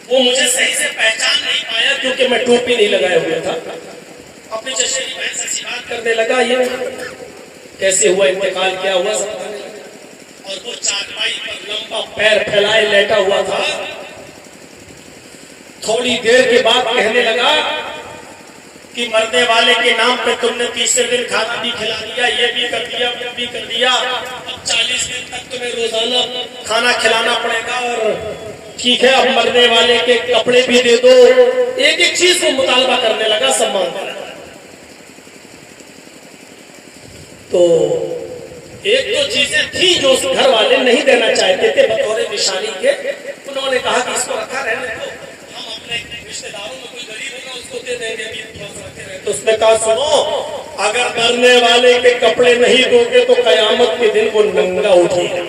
وہ مجھے صحیح سے پہچان نہیں پایا کیونکہ میں ٹوپی نہیں لگائے ہوئے تھا۔ اپنی چچیری بہن سے بات کرنے لگا، یہ کیسے ہوا، انتقال کیا ہوا، سب بتانے لگا۔ اور وہ چارپائی پر لمبا پیر پھیلائے لیٹا ہوا تھا۔ تھوڑی دیر کے بعد کہنے لگا کہ مرنے والے کے نام پہ تم نے تیسرے دن کھانا بھی کھلا دیا، یہ بھی کر دیا، وہ بھی کر دیا، اب 40 دن تک تمہیں روزانہ کھانا کھلانا پڑے گا، اور ٹھیک ہے اب مرنے والے کے کپڑے بھی دے دو۔ ایک ایک چیز کو مطالبہ کرنے لگا، سب مانگنے لگا۔ تو ایک تو چیزیں تھیں جو اس گھر والے نہیں دینا چاہتے تھے بطور نشانی کے، انہوں نے کہا کہ اس کو رکھا رہنے دو، ہم اپنے رشتے داروں میں کوئی غریب ہوگا اس کو دے دیں گے، تو اس نے کہا سنو، اگر مرنے والے کے کپڑے نہیں دو گے تو قیامت کے دن وہ ننگا اٹھے گا۔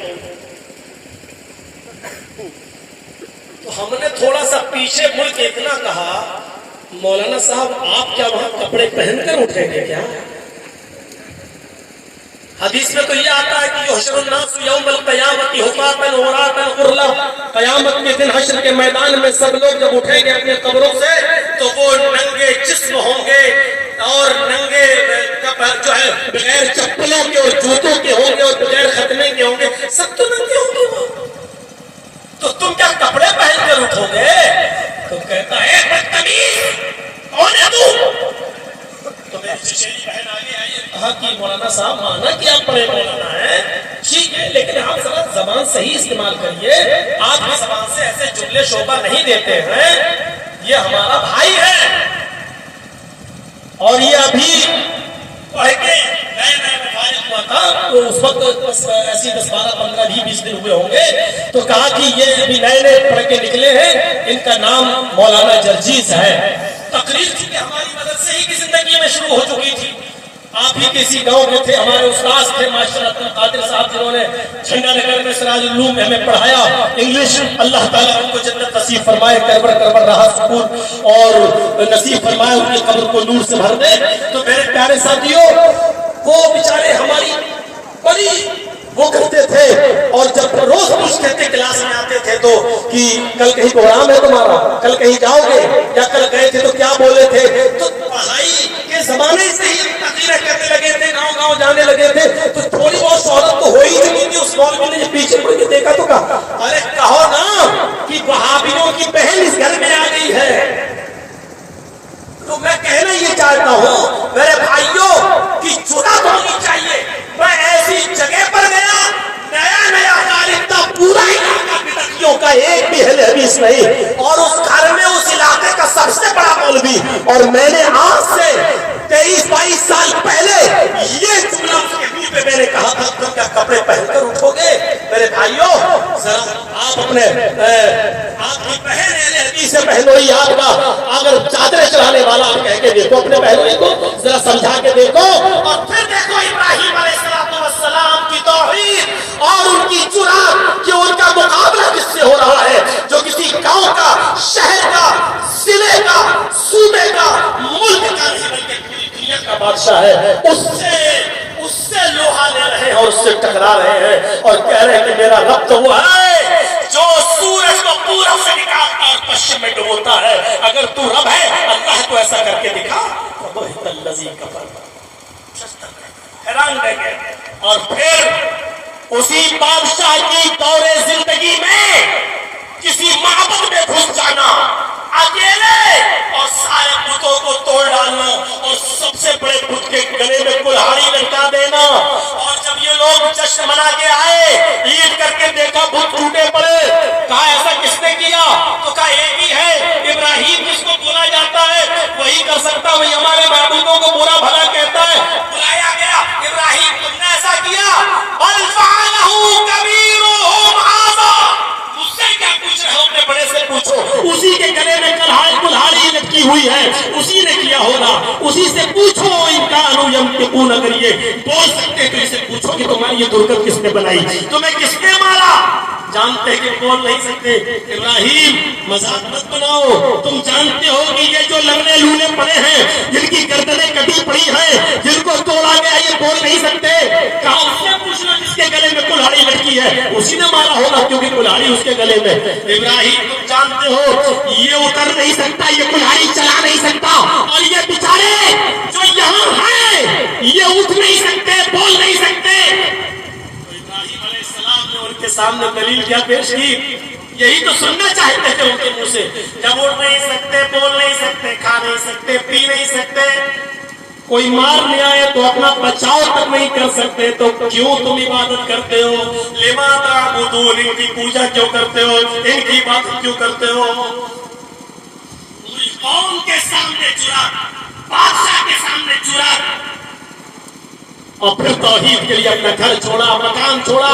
تو ہم نے تھوڑا سا پیچھے مڑ کے اتنا کہا، مولانا صاحب آپ کیا وہاں کپڑے پہن کر اٹھیں گے کیا؟ حدیث میں تو یہ آتا ہے کہ یحشر الناس یوم القیامت حفاۃ عراۃ غرلا، قیامت کے دن حشر کے میدان میں سب لوگ جب اٹھیں گے اپنے قبروں سے تو وہ ننگے جسم ہوں گے اور ننگے جو ہے بغیر چپلوں کے اور جوتوں کے ہوں گے اور بغیر ختنے کے ہوں گے، سب تو ننگے ہوں گے وہ، تو تم کیا کپڑے پہن کر اٹھو گے؟ تو کہتا ہے بدتمیز کون ہے تو؟ تو میری چچیری بہن آگے آئی، کہا کہ مولانا صاحب مانا کہ آپ بڑے مولانا ہیں، ٹھیک ہے، لیکن آپ ذرا زبان صحیح استعمال کریے، آپ کی زبان سے ایسے جملے شعبہ نہیں دیتے ہیں، یہ ہمارا بھائی ہے اور یہ ابھی پڑھ کے نئے میں فارغ ہوا تھا، تو اس وقت ایسی 10 12 15 20 دن ہوئے ہوں گے، تو کہا کہ یہ ابھی نئے پڑھ کے نکلے ہیں، ان کا نام مولانا جرجیز ہے۔ تقریر چونکہ ہماری مدد سے ہی کی زندگی میں شروع ہو چکی تھی، آپ ہی کسی گاؤں میں تھے، ہمارے استاذ تھے ماشاء اللہ قادر صاحب جنہوں نے جھنڈا نگر میں سراج العلوم میں ہمیں پڑھایا انگلش، اللہ تعالیٰ ان کو جنت نصیب فرمائے، کربر کربر رہا سکون اور نصیب فرمائے، ان کی قبر کو نور سے بھر دے۔ تو میرے پیارے ساتھیوں، وہ بیچارے ہماری بڑی وہ کرتے تھے، اور جب روز کچھ کہتے کلاس میں آتے تھے تو کہ کل کہیں پروگرام ہے تمہارا، کل کہیں جاؤ گے، یا کل گئے تھے تو کیا بولے تھے، تو پڑھائی کے زمانے سے ہی تقریریں کرنے لگے تھے، گاؤں گاؤں جانے لگے تھے، تو تھوڑی بہت شہرت تو ہو ہی چکی تھی۔ اس مولوی نے پیچھے مڑ کے دیکھا تو کہا ارے کہو نا کہ وہابیوں کی بہن اس گھر میں آ گئی ہے۔ تو میں کہنا یہ چاہتا ہوں میرے بھائیوں کی جرأت ہونی چاہیے۔ میں ایسی جگہ پر گیا، نیا نیا طالب تھا، پورا علاقہ بدعتیوں کا، ایک بھی اہل حدیث نہیں، اور اس گھر میں اس علاقے کا سب سے بڑا مولوی، اور میں نے آج سے 23 22 سال پہلے یہ جملہ اس کے منہ پہ میں نے کہا تھا، تم کیا کپڑے پہن کر اٹھو گے؟ میرے بھائیوں ذرا آپ اپنے آپ کی بہن اہل حدیث سے بہنوئی آپ کا اگر چادریں چڑھانے والا آپ کہہ کے دیکھو اپنے بہنوئی کو، ذرا سمجھا کے دیکھو، اور پھر دیکھو ابراہیم علیہ السلام کی توحید اور ان کی جرأت کہ ان کا مقابلہ کس سے ہو رہا ہے، جو کسی گاؤں کا، شہر کا، ضلع کا، صوبے کا، ملک کا نہیں بلکہ پوری دنیا کا بادشاہ ہے، اس سے لوہا لے رہے ہیں اور اس سے ٹکرا رہے ہیں، اور کہہ رہے ہیں کہ میرا رب تو وہ ہے جو سورج کو پورب سے نکالتا اور پشچم میں ڈبوتا ہے، اگر تو رب ہے اللہ کو ایسا کر کے دکھا۔ فبہت الذی کفر، حیران رہ گئے۔ اور پھر اسی بادشاہ کی دور زندگی میں کسی معبد میں گھس جانا اکیلے، اور سارے بتوں کو توڑ ڈالنا، اور سب سے بڑے بت کے گلے میں کلہاڑی لٹکا دینا، اور جب یہ لوگ جشن منا کے آئے، عید کر کے دیکھا بت ٹوٹے پڑے، کہا ایسا کس نے کیا؟ تو کہا ایک ہی ہے، ابراہیم جس کو بولا جاتا ہے وہی کر سکتا، وہی ہمارے معبودوں کو برا بھلا کہتا ہے۔ بلایا گیا، ابراہیم تم نے ایسا کیا؟ بل فعلہ کبیرہم ھذا، مجھ سے کیا پوچھ رہے ہو؟ اپنے بڑے سے پوچھو، اسی کے گلے میں کلہاڑی لٹکی ہوئی ہے، اسی نے کیا ہوگا، اسی سے پوچھو۔ ان کانوا ینطقون، اگر یہ بول سکتے تو اسے پوچھو کہ تمہاری یہ درگت کس نے بنائی، تمہیں کس نے مارا؟ جانتے کہ بول نہیں سکتے۔ ابراہیم مذاق مت بناؤ، تم جانتے ہو کہ یہ جو لنگڑے لولے پڑے ہیں، جن کی گردنیں کٹی پڑی ہیں، جن کو توڑا گیا، یہ بول نہیں سکتے۔ کہا اس سے پوچھنا جس کے گلے میں کلہاڑی لٹکی ہے، اسی نے مارا ہوگا کیونکہ کلہاڑی اس کے گلے میں۔ ابراہیم تم جانتے ہو یہ اتر نہیں سکتا، یہ کلہاڑی چلا نہیں سکتا، اور یہ بیچارے جو یہاں ہیں یہ اٹھ نہیں سکتے، بول نہیں سکتے۔ ابراہیم علیہ السلام نے ان کے سامنے دلیل کیا پیش کی؟ یہی تو سننا چاہتے تھے ان کے منہ سے، جب اٹھ نہیں سکتے، بول نہیں سکتے، کھا نہیں سکتے، پی نہیں سکتے، کوئی مارنے آئے تو اپنا بچاؤ تک نہیں کر سکتے، تو کیوں تم عبادت کرتے ہو؟ لما تعبدون، ان کی پوجا کیوں کرتے ہو، ان کی عبادت کیوں کرتے ہو؟ پوری قوم کے سامنے جرأت، بادشاہ کے سامنے جرأت، اور پھر توحید کے لیے اپنا گھر چھوڑا, مکان چھوڑا,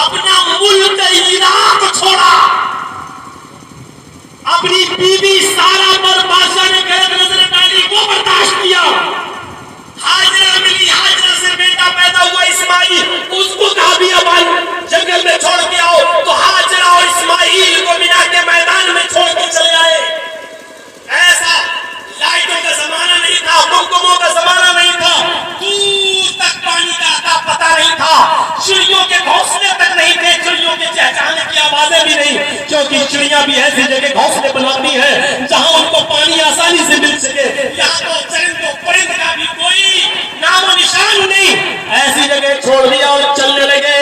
اپنا ملک عراق چھوڑا, اپنی بیوی سارا پر بادشاہ نے غلط نظر ڈالی, وہ برداشت کیا. ہاجرہ ملی, ہاجرہ سے بیٹا پیدا ہوا اسماعیل, اس کو کہا بھی اب جنگل میں چھوڑ کے آؤ, تو ہاجرہ اور اسماعیل کو مینا کے میدان میں چھوڑ کے چلے آئے. ایسا لائٹوں کا زمانہ نہیں تھا, کمکموں کا زمانہ نہیں تھا, دور تک پانی کا عطا پتہ نہیں تھا, چڑیوں کے گھونسلے تک نہیں تھے, چڑیوں کے چہچہانے کی آوازیں بھی نہیں, کیونکہ چڑیاں بھی ایسی جگہ گھونسلے بناتی ہیں جہاں ان کو پانی آسانی سے مل سکے. یہاں تو چرند و پرند کا بھی کوئی نام و نشان نہیں. ایسی جگہ چھوڑ دیا اور چلنے لگے.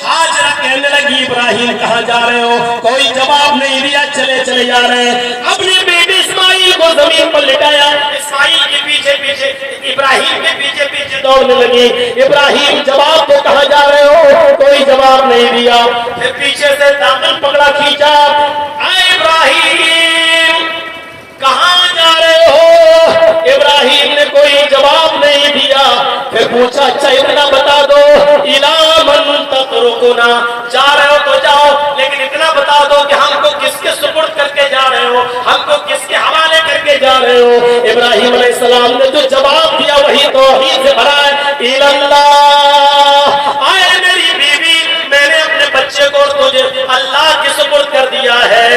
ہاجرہ کہنے لگی ابراہیم کہاں جا رہے ہو؟ کوئی جواب نہیں دیا, چلے چلے جا رہے ہیں. اپنے بیٹے اسماعیل کو زمین پر لٹایا, اسماعیل کے پیچھے پیچھے, ابراہیم کے پیچھے پیچھے دوڑنے لگی. ابراہیم جواب تو کہاں جا رہے ہو؟ کوئی جواب نہیں دیا. پھر پیچھے سے دامن پکڑا, کھینچا, اے ابراہیم کہاں جا رہے ہو؟ ابراہیم نے کوئی جواب نہیں دیا. پھر پوچھا اچھا اتنا بتا دو, اِلَىٰ مَن تَتْرُكُنَا, جا رہے ہو تو جاؤ, لیکن اتنا بتا دو کہ ہم کو کس کے سپرد کر کے جا رہے ہو, ہم کو کس کے حوالے کر کے جا رہے ہو؟ ابراہیم علیہ السلام نے جو جواب دیا وہی توحید سے بھرا ہے, إِلَى اللَّهِ, آئے میری بیوی میں نے اپنے بچے کو تجھے اللہ کے سپرد کر دیا ہے,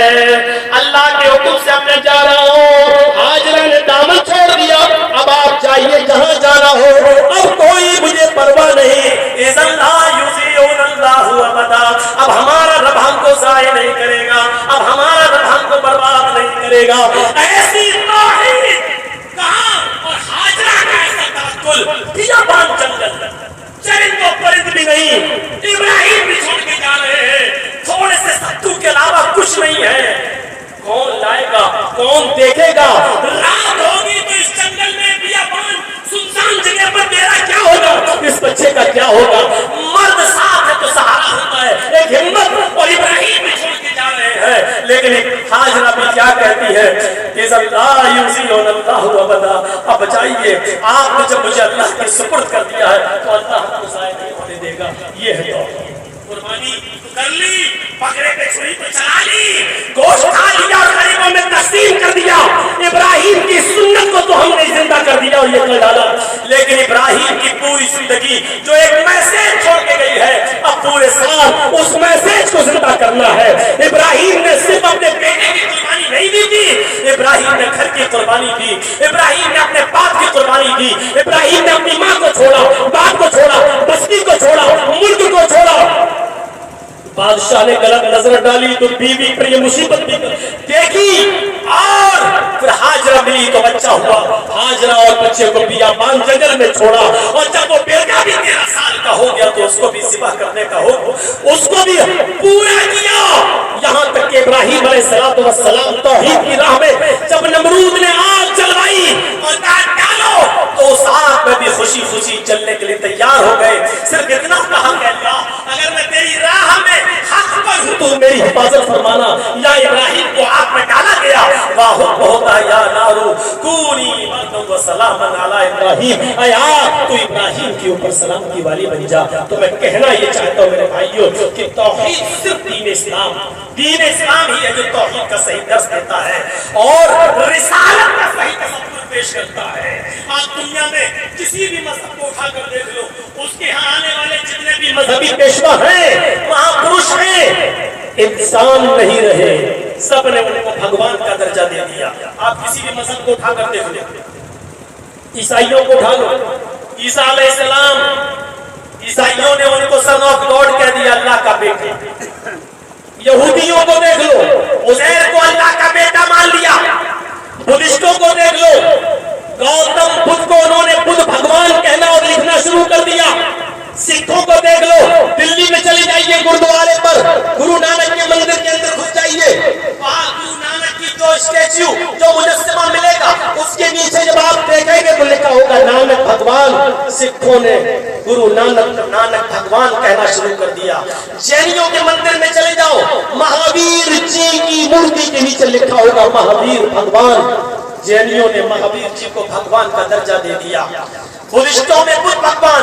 اللہ کے حکم سے اب میں جا رہا ہوں. ہاجرہ نے دامن چھوڑ دیا, اب آپ جائیے جہاں جانا ہو, اب کوئی مجھے پرواہ نہیں. اِذَن لَا يُضِيعُنَ اللَّهُ أَبَدًا, اب ہمارا رب ہم کو ضائع نہیں کرے گا, اب ہمارا رب ہم کو برباد نہیں کرے گا. ایسی توحید کہاں, اور ہاجرہ کا ایسا توکل, بیابان جنگل, چرند و پرند بھی نہیں, ابراہیم بھی چھوڑ کے جا رہے ہیں, تھوڑے سے ستو کے علاوہ کچھ نہیں ہے. کون لائے گا, کون دیکھے گا؟ رات ہوگی تو اس جنگل میں بیابان سنسان جگہ پر میرا کیا ہوگا, اس بچے کا کیا ہوگا؟ مرد ساتھ ہے تو سہارا ہوتا ہے, ایک ہمت. اور ابراہیم بھی چھوڑ کے جا رہے ہیں, لیکن ایک ہاجرہ بھی کیا کہتی ہے, اِذَن لَا يُضِيعُنَ اللَّهُ أَبَدًا, اب بچائیے, آپ نے جب مجھے اللہ کے سپرد کر دیا ہے تو اللہ ہم کو ضائع نہیں ہونے دے گا. یہ ہے توحید. قربانی تو کر لی, بکرے پہ چھری تو چلا لی, گوشت کھا لیا اور غریبوں میں تقسیم کر دیا. ابراہیم کی سنت کو تو ہم نے زندہ کر دیا اور یہ کر ڈالا, لیکن ابراہیم کی پوری زندگی جو ایک میسج چھوڑ کے گئی ہے, اب پورے سال اس میسج کو زندہ کرنا ہے. ابراہیم نے صرف اپنے بیٹے کی قربانی نہیں دی تھی, ابراہیم نے گھر کی قربانی دی, ابراہیم نے اپنے باپ کی قربانی دی, ابراہیم نے اپنی ماں کو چھوڑا, باپ کو چھوڑا, بستی کو چھوڑا, ملک کو چھوڑا. بادشاہ نے غلط نظر ڈالی تو بیوی پر یہ مصیبت بھی دیکھی, اور پھر ہاجرہ ملی تو بچہ ہوا. ہاجرہ اور بچے کو بیابان جنگل میں چھوڑا, اور جب وہ بیٹا بھی 13 سال کا ہو گیا تو اس کو بھی ذبح کرنے کا ہو, اس کو بھی پورا کیا. یہاں تک کہ ابراہیم علیہ السلام توحید کی راہ میں جب نمرود نے آگ جلوائی اور کہا ڈالو, تو اس آگ میں بھی خوشی خوشی چلنے کے لیے تیار ہو گئے. صرف اتنا کہا کہ اللہ اگر میں تیری راہ میں حق پر ہوں تو میری حفاظت فرمانا. یا ابراہیم کو آگ میں ڈالا گیا, واہ ہوتا یا نارو کونی بردم و سلام علی ابراہیم, اے آگ تو ابراہیم کے اوپر سلامتی والی بن جا. تو میں کہنا یہ چاہتا ہوں میرے بھائیوں کہ توحید صرف دین اسلام ہی ہے جو توحید کا صحیح درس دیتا ہے اور رسالت کا صحیح تصور پیش کرتا ہے. آپ دنیا میں کسی بھی مذہب کو اٹھا کر دیکھ لو, اس کے ہاں آنے والے جتنے بھی مذہبی پیشوا ہیں, وہاں پروش ہیں, انسان نہیں رہے, سب نے ان کو بھگوان کا درجہ دے دیا. آپ کسی بھی مذہب کو اٹھا کر دیکھ لو, عیسائیوں کو اٹھا لو, عیسیٰ علیہ السلام, عیسائیوں نے ان کو سن آف گاڈ کہہ دیا, اللہ کا بیٹا. یہودیوں کو دیکھ لو, عزیر کو اللہ کا بیٹا مان لیا. بدھسٹوں کو دیکھ لو, گوتم بدھ کو انہوں نے بدھ بھگوان کہنا اور لکھنا شروع کر دیا. سکھوں کو دیکھ لو, دلی میں چلی جائیے گردوارے پر, گرو نانک کے مندر کے اندر گھس جائیے, وہاں گرو نانک کی جو اسٹیچو جو مجسمہ ملے گا اس کے نیچے جب آپ دیکھیں گے تو لکھا ہوگا نانک بھگوان. سکھوں نے گرو نانک بھگوان کہنا شروع کر دیا. جینیوں کے مندر میں چلے جاؤ, مہاویر جی کی مورتی کے نیچے لکھا ہوگا مہاویر بھگوان. جینیوں نے مہاویر جی کو بھگوان کا درجہ دے دیا. بدھسٹوں میں بدھ بھگوان,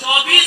24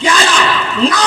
11, 9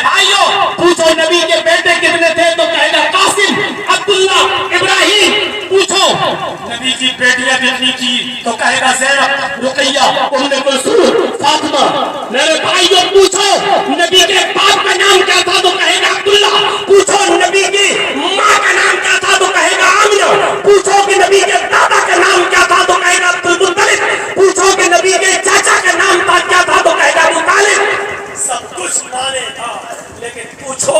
میرے بھائیوں پوچھو نبی کے بیٹے کتنے تھے تو کہے گا قاسم، عبداللہ، ابراہیم. پوچھو نبی کی بیٹیاں کتنی تھی تو کہے گا زینب، رقیہ، ام کلثوم، فاطمہ. میرے بھائیوں پوچھو نبی کے باپ کا نام کیا تھا تو کہے گا عبداللہ. پوچھو نبی کی ماں کا نام کیا تھا تو کہے گا آمنہ. پوچھو کہ نبی کے دادا کا نام کیا تھا تو کہے گا عبدالمطلب. پوچھو کہ نبی کے چاچا کا نام کیا تھا تو کہے گا ابو طالب. سب کچھ مانے تھا، لیکن پوچھو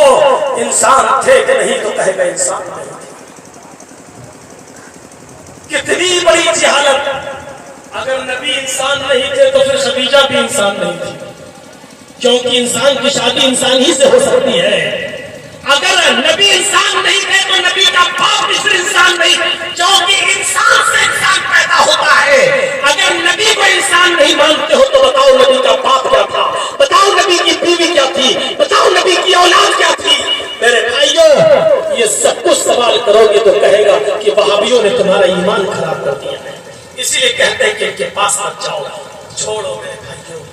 انسان تھے کہ نہیں تو کہے گا انسان نہیں. کتنی بڑی جہالت. اگر نبی انسان نہیں تھے تو پھر خدیجہ بھی انسان نہیں تھی، کیونکہ انسان کی شادی انسان ہی سے ہو سکتی ہے. اگر نبی انسان نہیں تھے تو نبی کا باپ بھی پھر انسان نہیں، کیونکہ انسان سے انسان پیدا ہوتا ہے. اگر نبی کو انسان نہیں مانتے ہو تو بتاؤ نبی کا باپ کیا تھا، بتاؤ نبی کی بیوی کیا تھی، بتاؤ نبی کی اولاد کیا تھی. میرے بھائیوں یہ سب کچھ سوال کرو گے تو کہے گا کہ وہابیوں نے تمہارا ایمان خراب کر دیا ہے، اسی لیے کہتے ہیں کہ ان کے پاس مت جاؤ. چھوڑو میرے بھائیوں،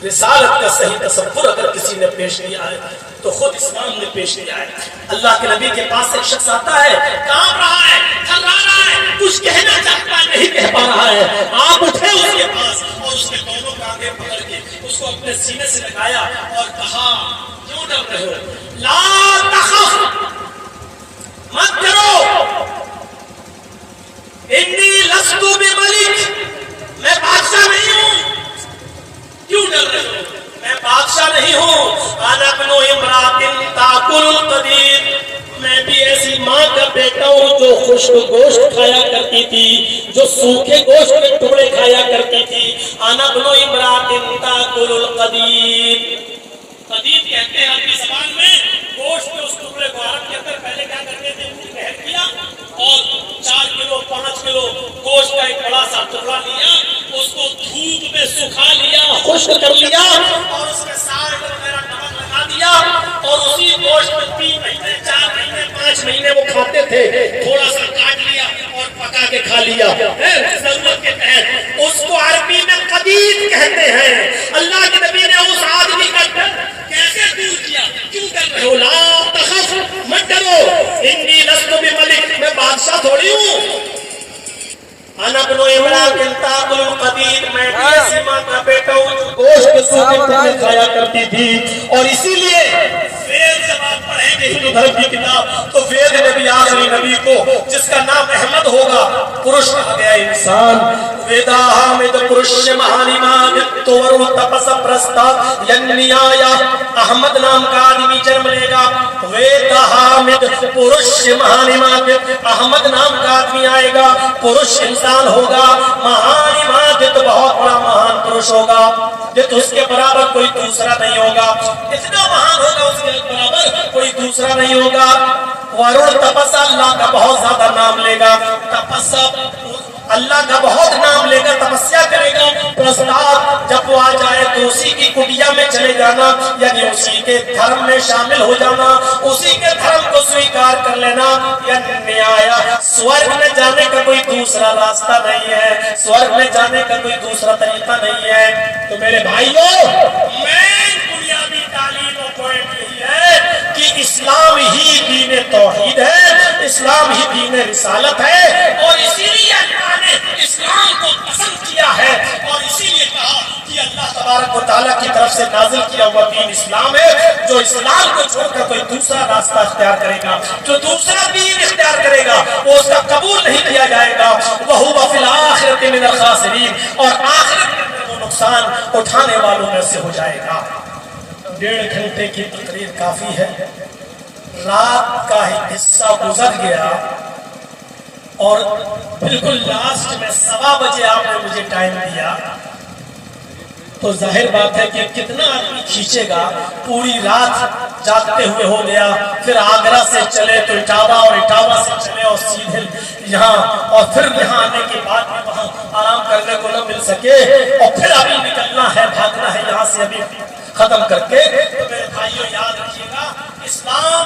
رسالت کا صحیح تصور اگر کسی نے پیش کیا ہے تو خود اسلام نے پیش کیا ہے. اللہ کے نبی کے پاس ایک شخص آتا ہے، کانپ رہا ہے، تھرا رہا ہے، کچھ کہنا چاہتا ہے نہیں کہہ پا رہا ہے. آپ اٹھے اس کے پاس اور اس کے دونوں کاندھے پکڑ کے اس کو اپنے سینے سے لگایا اور کہا کیوں ڈر رہے ہو؟ لا تخف، مت ڈرو، انی لست بملک، میں بادشاہ نہیں ہوں. کیوں ڈر رہے ہو؟ میں بادشاہ نہیں ہوں. انا ابن امرأۃ تاکل القدید، میں بھی ایسی ماں کا بیٹا ہوں جو خشک گوشت کھایا کرتی تھی، جو سوکھے گوشت کے ٹکڑے کھایا کرتی تھی. انا ابن امرأۃ تاکل القدید. قدید کہتے ہیں عربی زبان میں گوشت کے اس ٹکڑے کو. عرب کے اندر پہلے کیا کرتے تھے، اونٹ بہر کیا اور 4 کلو 5 کلو گوشت کا ایک بڑا سا ٹکڑا لیا، اس کو دھوپ میں سکھا لیا، خشک کر لیا اور اس کے ساتھ میرا نمک لگا دیا اور اسی گوشت میں 3 مہینے 4 مہینے 5 مہینے وہ کھاتے تھے. تھوڑا سا کاٹ لیا اور پکا کے کھا لیا ضرورت کے تحت. اس کو عربی میں قدید کہتے ہیں. اللہ کے نبی نے اس آدمی کا کیسے دور کیا؟ کیوں ڈر رہے ہو؟ لا تخف، مت ڈرو، انی لست بملک، میں بادشاہ تھوڑی ہوں. انا ابن امرأۃ تاکل القدید، میں بھی ایسی ماں کا بیٹا ہوں جو گوشت کے سوکھے ٹکڑے کھایا کرتی تھی. اور اسی لیے وید جب آپ پڑھیں گے ہندو دھرم کی کتاب تو وید میں بھی آخری نبی کو جس کا نام احمد ہوگا پرش کہا گیا انسان. ویداہامد پرش مہانیماد ورو تپس پرستا ینیایا، احمد نام کا آدمی جنم لے گا. ویداہامد پرش مہانیماد، احمد نام کا آدمی آئے گا، پرش انسان ہوگا. مہانیماد تو بہت بڑا مہان پرش ہوگا، اس کے برابر کوئی دوسرا نہیں ہوگا. اتنا مہان ہوگا اس کے برابر کوئی دوسرا نہیں ہوگا. ورور تپسا، اللہ کا بہت زیادہ نام لے گا. تپسا، اللہ کا بہت نام لے گا، تپسیا کرے گا. پرستاد، جب وہ آ جائے تو اسی کی کٹیا میں چلے جانا، یعنی اسی کے دھرم میں شامل ہو جانا، اسی کے دھرم کو سویکار کر لینا. یعنی آیا سورگ میں جانے کا کوئی دوسرا راستہ نہیں ہے، سورگ میں جانے کا کوئی دوسرا طریقہ نہیں ہے. تو میرے بھائیوں، مین بنیادی تعلیم و پوائنٹ یہی ہے کہ اسلام ہی دین توحید ہے، اسلام ہی دین رسالت ہے. اور اسی لیے اللہ نے اسلام کو پسند کیا ہے اور اسی لیے کہا کہ اللہ تبارک و تعالیٰ کی طرف سے نازل کیا ہوا دین اسلام ہے. جو اسلام کو چھوڑ کر کوئی دوسرا راستہ اختیار کرے گا، جو دوسرا دین اختیار کرے گا، وہ اس کا قبول نہیں کیا جائے گا. وَهُوَ فِي الْآخِرَةِ مِنَ الْخَاسِرِينَ، اور آخرت میں وہ نقصان اٹھانے والوں میں سے ہو جائے گا. 1.5 گھنٹے کی تقریر کافی ہے. رات کا حصہ گزر گیا اور بالکل لاسٹ میں 1:15 بجے آپ نے مجھے ٹائم دیا، تو ظاہر بات ہے کہ کتنا آدمی کھینچے گا. پوری رات جاگتے ہوئے ہو گیا، پھر آگرہ سے چلے تو اٹاوا، اور اٹاوا سے چلے اور سیدھے یہاں، اور پھر یہاں آنے کے بعد بھی وہاں آرام کرنے کو نہ مل سکے، اور پھر ابھی نکلنا ہے، بھاگنا ہے یہاں سے ابھی ختم کر کے. تو میرے بھائیوں یاد رکھیے گا، اسلام